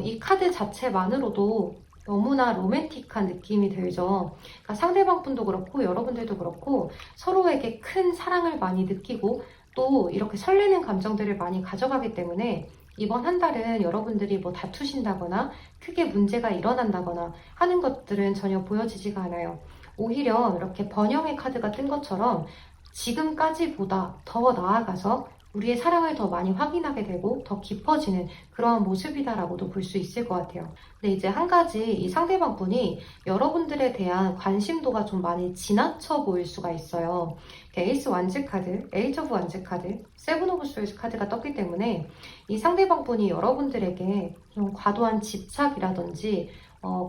이 카드 자체만으로도 너무나 로맨틱한 느낌이 들죠. 그러니까 상대방 분도 그렇고 여러분들도 그렇고 서로에게 큰 사랑을 많이 느끼고 또 이렇게 설레는 감정들을 많이 가져가기 때문에 이번 한 달은 여러분들이 뭐 다투신다거나 크게 문제가 일어난다거나 하는 것들은 전혀 보여지지가 않아요. 오히려 이렇게 번영의 카드가 뜬 것처럼 지금까지보다 더 나아가서 우리의 사랑을 더 많이 확인하게 되고 더 깊어지는 그러한 모습이다라고도 볼 수 있을 것 같아요. 근데 이제 한 가지 이 상대방 분이 여러분들에 대한 관심도가 좀 많이 지나쳐 보일 수가 있어요. 에이스 완즈 카드, 에이트 오브 완즈 카드, 세븐 오브 스월드 카드가 떴기 때문에 이 상대방 분이 여러분들에게 좀 과도한 집착이라든지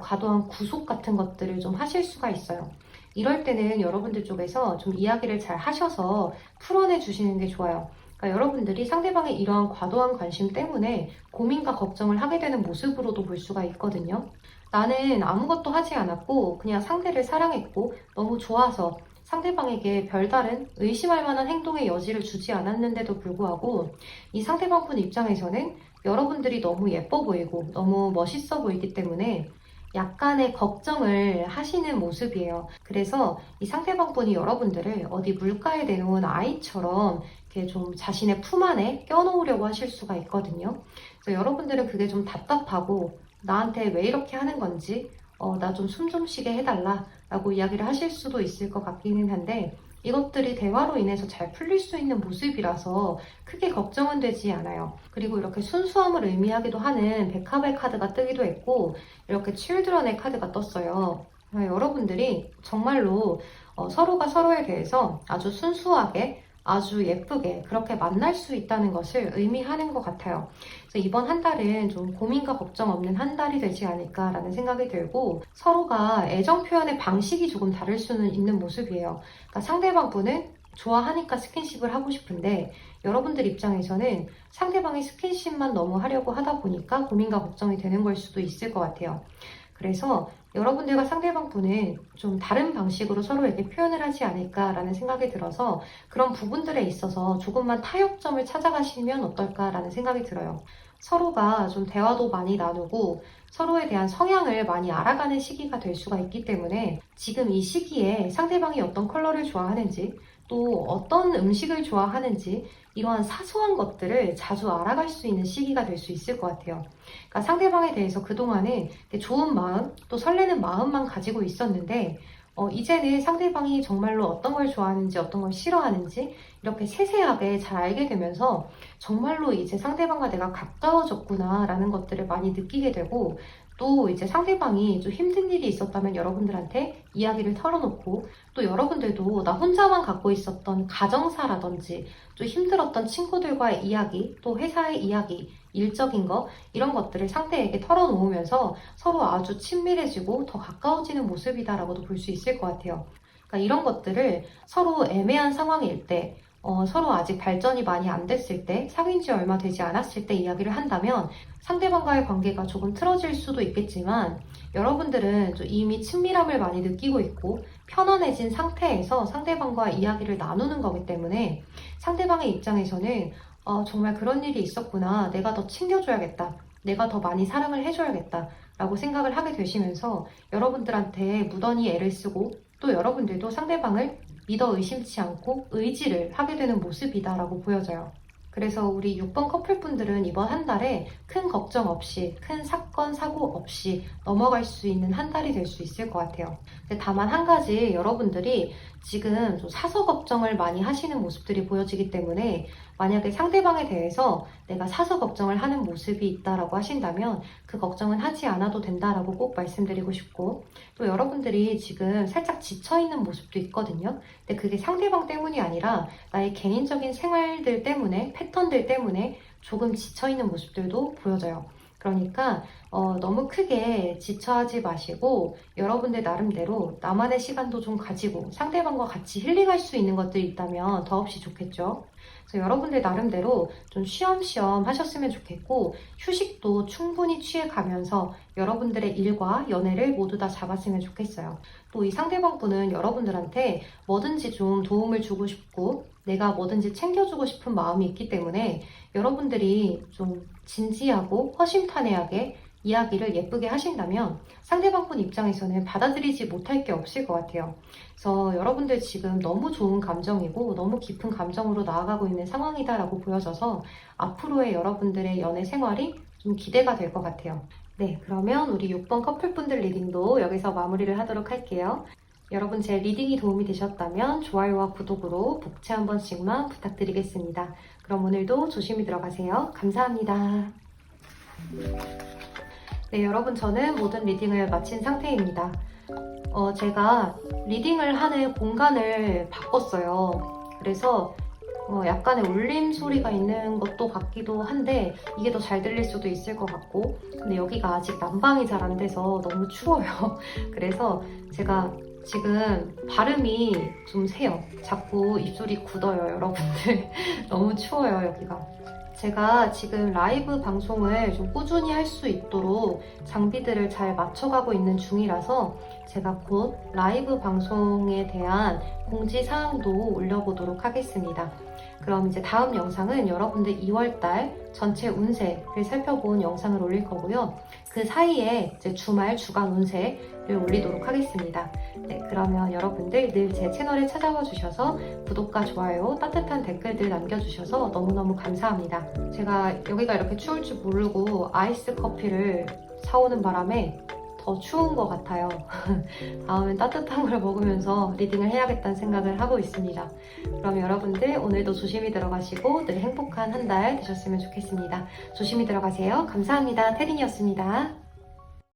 과도한 구속 같은 것들을 좀 하실 수가 있어요. 이럴 때는 여러분들 쪽에서 좀 이야기를 잘 하셔서 풀어내 주시는 게 좋아요. 그러니까 여러분들이 상대방의 이러한 과도한 관심 때문에 고민과 걱정을 하게 되는 모습으로도 볼 수가 있거든요. 나는 아무것도 하지 않았고 그냥 상대를 사랑했고 너무 좋아서 상대방에게 별다른 의심할 만한 행동의 여지를 주지 않았는데도 불구하고 이 상대방 분 입장에서는 여러분들이 너무 예뻐 보이고 너무 멋있어 보이기 때문에 약간의 걱정을 하시는 모습이에요. 그래서 이 상대방 분이 여러분들을 어디 물가에 내놓은 아이처럼 이렇게 좀 자신의 품 안에 껴놓으려고 하실 수가 있거든요. 그래서 여러분들은 그게 좀 답답하고 나한테 왜 이렇게 하는 건지 나 좀 숨 좀 쉬게 해달라 라고 이야기를 하실 수도 있을 것 같기는 한데, 이것들이 대화로 인해서 잘 풀릴 수 있는 모습이라서 크게 걱정은 되지 않아요. 그리고 이렇게 순수함을 의미하기도 하는 백합의 카드가 뜨기도 했고 이렇게 칠드런의 카드가 떴어요. 여러분들이 정말로 서로가 서로에 대해서 아주 순수하게 아주 예쁘게 그렇게 만날 수 있다는 것을 의미하는 것 같아요. 그래서 이번 한 달은 좀 고민과 걱정 없는 한 달이 되지 않을까라는 생각이 들고, 서로가 애정 표현의 방식이 조금 다를 수는 있는 모습이에요. 그러니까 상대방 분은 좋아하니까 스킨십을 하고 싶은데 여러분들 입장에서는 상대방이 스킨십만 너무 하려고 하다 보니까 고민과 걱정이 되는 걸 수도 있을 것 같아요. 그래서 여러분들과 상대방 분은 좀 다른 방식으로 서로에게 표현을 하지 않을까라는 생각이 들어서 그런 부분들에 있어서 조금만 타협점을 찾아가시면 어떨까라는 생각이 들어요. 서로가 좀 대화도 많이 나누고 서로에 대한 성향을 많이 알아가는 시기가 될 수가 있기 때문에 지금 이 시기에 상대방이 어떤 컬러를 좋아하는지 또 어떤 음식을 좋아하는지 이러한 사소한 것들을 자주 알아갈 수 있는 시기가 될 수 있을 것 같아요. 그러니까 상대방에 대해서 그동안은 좋은 마음, 또 설레는 마음만 가지고 있었는데 이제는 상대방이 정말로 어떤 걸 좋아하는지 어떤 걸 싫어하는지 이렇게 세세하게 잘 알게 되면서 정말로 이제 상대방과 내가 가까워졌구나 라는 것들을 많이 느끼게 되고, 또 이제 상대방이 좀 힘든 일이 있었다면 여러분들한테 이야기를 털어놓고, 또 여러분들도 나 혼자만 갖고 있었던 가정사라든지 좀 힘들었던 친구들과의 이야기, 또 회사의 이야기, 일적인 거 이런 것들을 상대에게 털어놓으면서 서로 아주 친밀해지고 더 가까워지는 모습이다라고도 볼 수 있을 것 같아요. 그러니까 이런 것들을 서로 애매한 상황일 때, 서로 아직 발전이 많이 안 됐을 때, 사귄 지 얼마 되지 않았을 때 이야기를 한다면 상대방과의 관계가 조금 틀어질 수도 있겠지만, 여러분들은 좀 이미 친밀함을 많이 느끼고 있고 편안해진 상태에서 상대방과 이야기를 나누는 거기 때문에 상대방의 입장에서는 정말 그런 일이 있었구나. 내가 더 챙겨줘야겠다. 내가 더 많이 사랑을 해줘야겠다. 라고 생각을 하게 되시면서 여러분들한테 무던히 애를 쓰고 또 여러분들도 상대방을 믿어 의심치 않고 의지를 하게 되는 모습이다라고 보여져요. 그래서 우리 6번 커플분들은 이번 한 달에 큰 걱정 없이, 큰 사건, 사고 없이 넘어갈 수 있는 한 달이 될 수 있을 것 같아요. 근데 다만 한 가지 여러분들이 지금 좀 사서 걱정을 많이 하시는 모습들이 보여지기 때문에 만약에 상대방에 대해서 내가 사서 걱정을 하는 모습이 있다라고 하신다면 그 걱정은 하지 않아도 된다라고 꼭 말씀드리고 싶고 또 여러분들이 지금 살짝 지쳐있는 모습도 있거든요. 근데 그게 상대방 때문이 아니라 나의 개인적인 생활들 때문에 패턴들 때문에 조금 지쳐있는 모습들도 보여져요. 그러니까 너무 크게 지쳐하지 마시고 여러분들 나름대로 나만의 시간도 좀 가지고 상대방과 같이 힐링할 수 있는 것들이 있다면 더없이 좋겠죠. 그래서 여러분들 나름대로 좀 쉬엄쉬엄 하셨으면 좋겠고 휴식도 충분히 취해가면서 여러분들의 일과 연애를 모두 다 잡았으면 좋겠어요. 또 이 상대방분은 여러분들한테 뭐든지 좀 도움을 주고 싶고 내가 뭐든지 챙겨주고 싶은 마음이 있기 때문에 여러분들이 좀 진지하고 허심탄회하게 이야기를 예쁘게 하신다면 상대방분 입장에서는 받아들이지 못할 게 없을 것 같아요. 그래서 여러분들 지금 너무 좋은 감정이고 너무 깊은 감정으로 나아가고 있는 상황이다라고 보여져서 앞으로의 여러분들의 연애 생활이 좀 기대가 될 것 같아요. 네, 그러면 우리 6번 커플분들 리딩도 여기서 마무리를 하도록 할게요. 여러분 제 리딩이 도움이 되셨다면 좋아요와 구독으로 복채 한 번씩만 부탁드리겠습니다. 그럼 오늘도 조심히 들어가세요. 감사합니다. 네, 여러분 저는 모든 리딩을 마친 상태입니다. 제가 리딩을 하는 공간을 바꿨어요. 그래서 약간의 울림 소리가 있는 것도 같기도 한데 이게 더 잘 들릴 수도 있을 것 같고 근데 여기가 아직 난방이 잘 안 돼서 너무 추워요. 그래서 제가 지금 발음이 좀 새요. 자꾸 입술이 굳어요, 여러분들. 너무 추워요, 여기가. 제가 지금 라이브 방송을 좀 꾸준히 할 수 있도록 장비들을 잘 맞춰가고 있는 중이라서 제가 곧 라이브 방송에 대한 공지사항도 올려보도록 하겠습니다. 그럼 이제 다음 영상은 여러분들 2월달 전체 운세를 살펴본 영상을 올릴 거고요. 그 사이에 이제 주말 주간 운세를 올리도록 하겠습니다. 네, 그러면 여러분들 늘 제 채널에 찾아와 주셔서 구독과 좋아요, 따뜻한 댓글들 남겨주셔서 너무너무 감사합니다. 제가 여기가 이렇게 추울 줄 모르고 아이스 커피를 사오는 바람에 더 추운 것 같아요. 다음엔 따뜻한 걸 먹으면서 리딩을 해야겠다는 생각을 하고 있습니다. 그럼 여러분들 오늘도 조심히 들어가시고 늘 행복한 한 달 되셨으면 좋겠습니다. 조심히 들어가세요. 감사합니다. 태린이었습니다.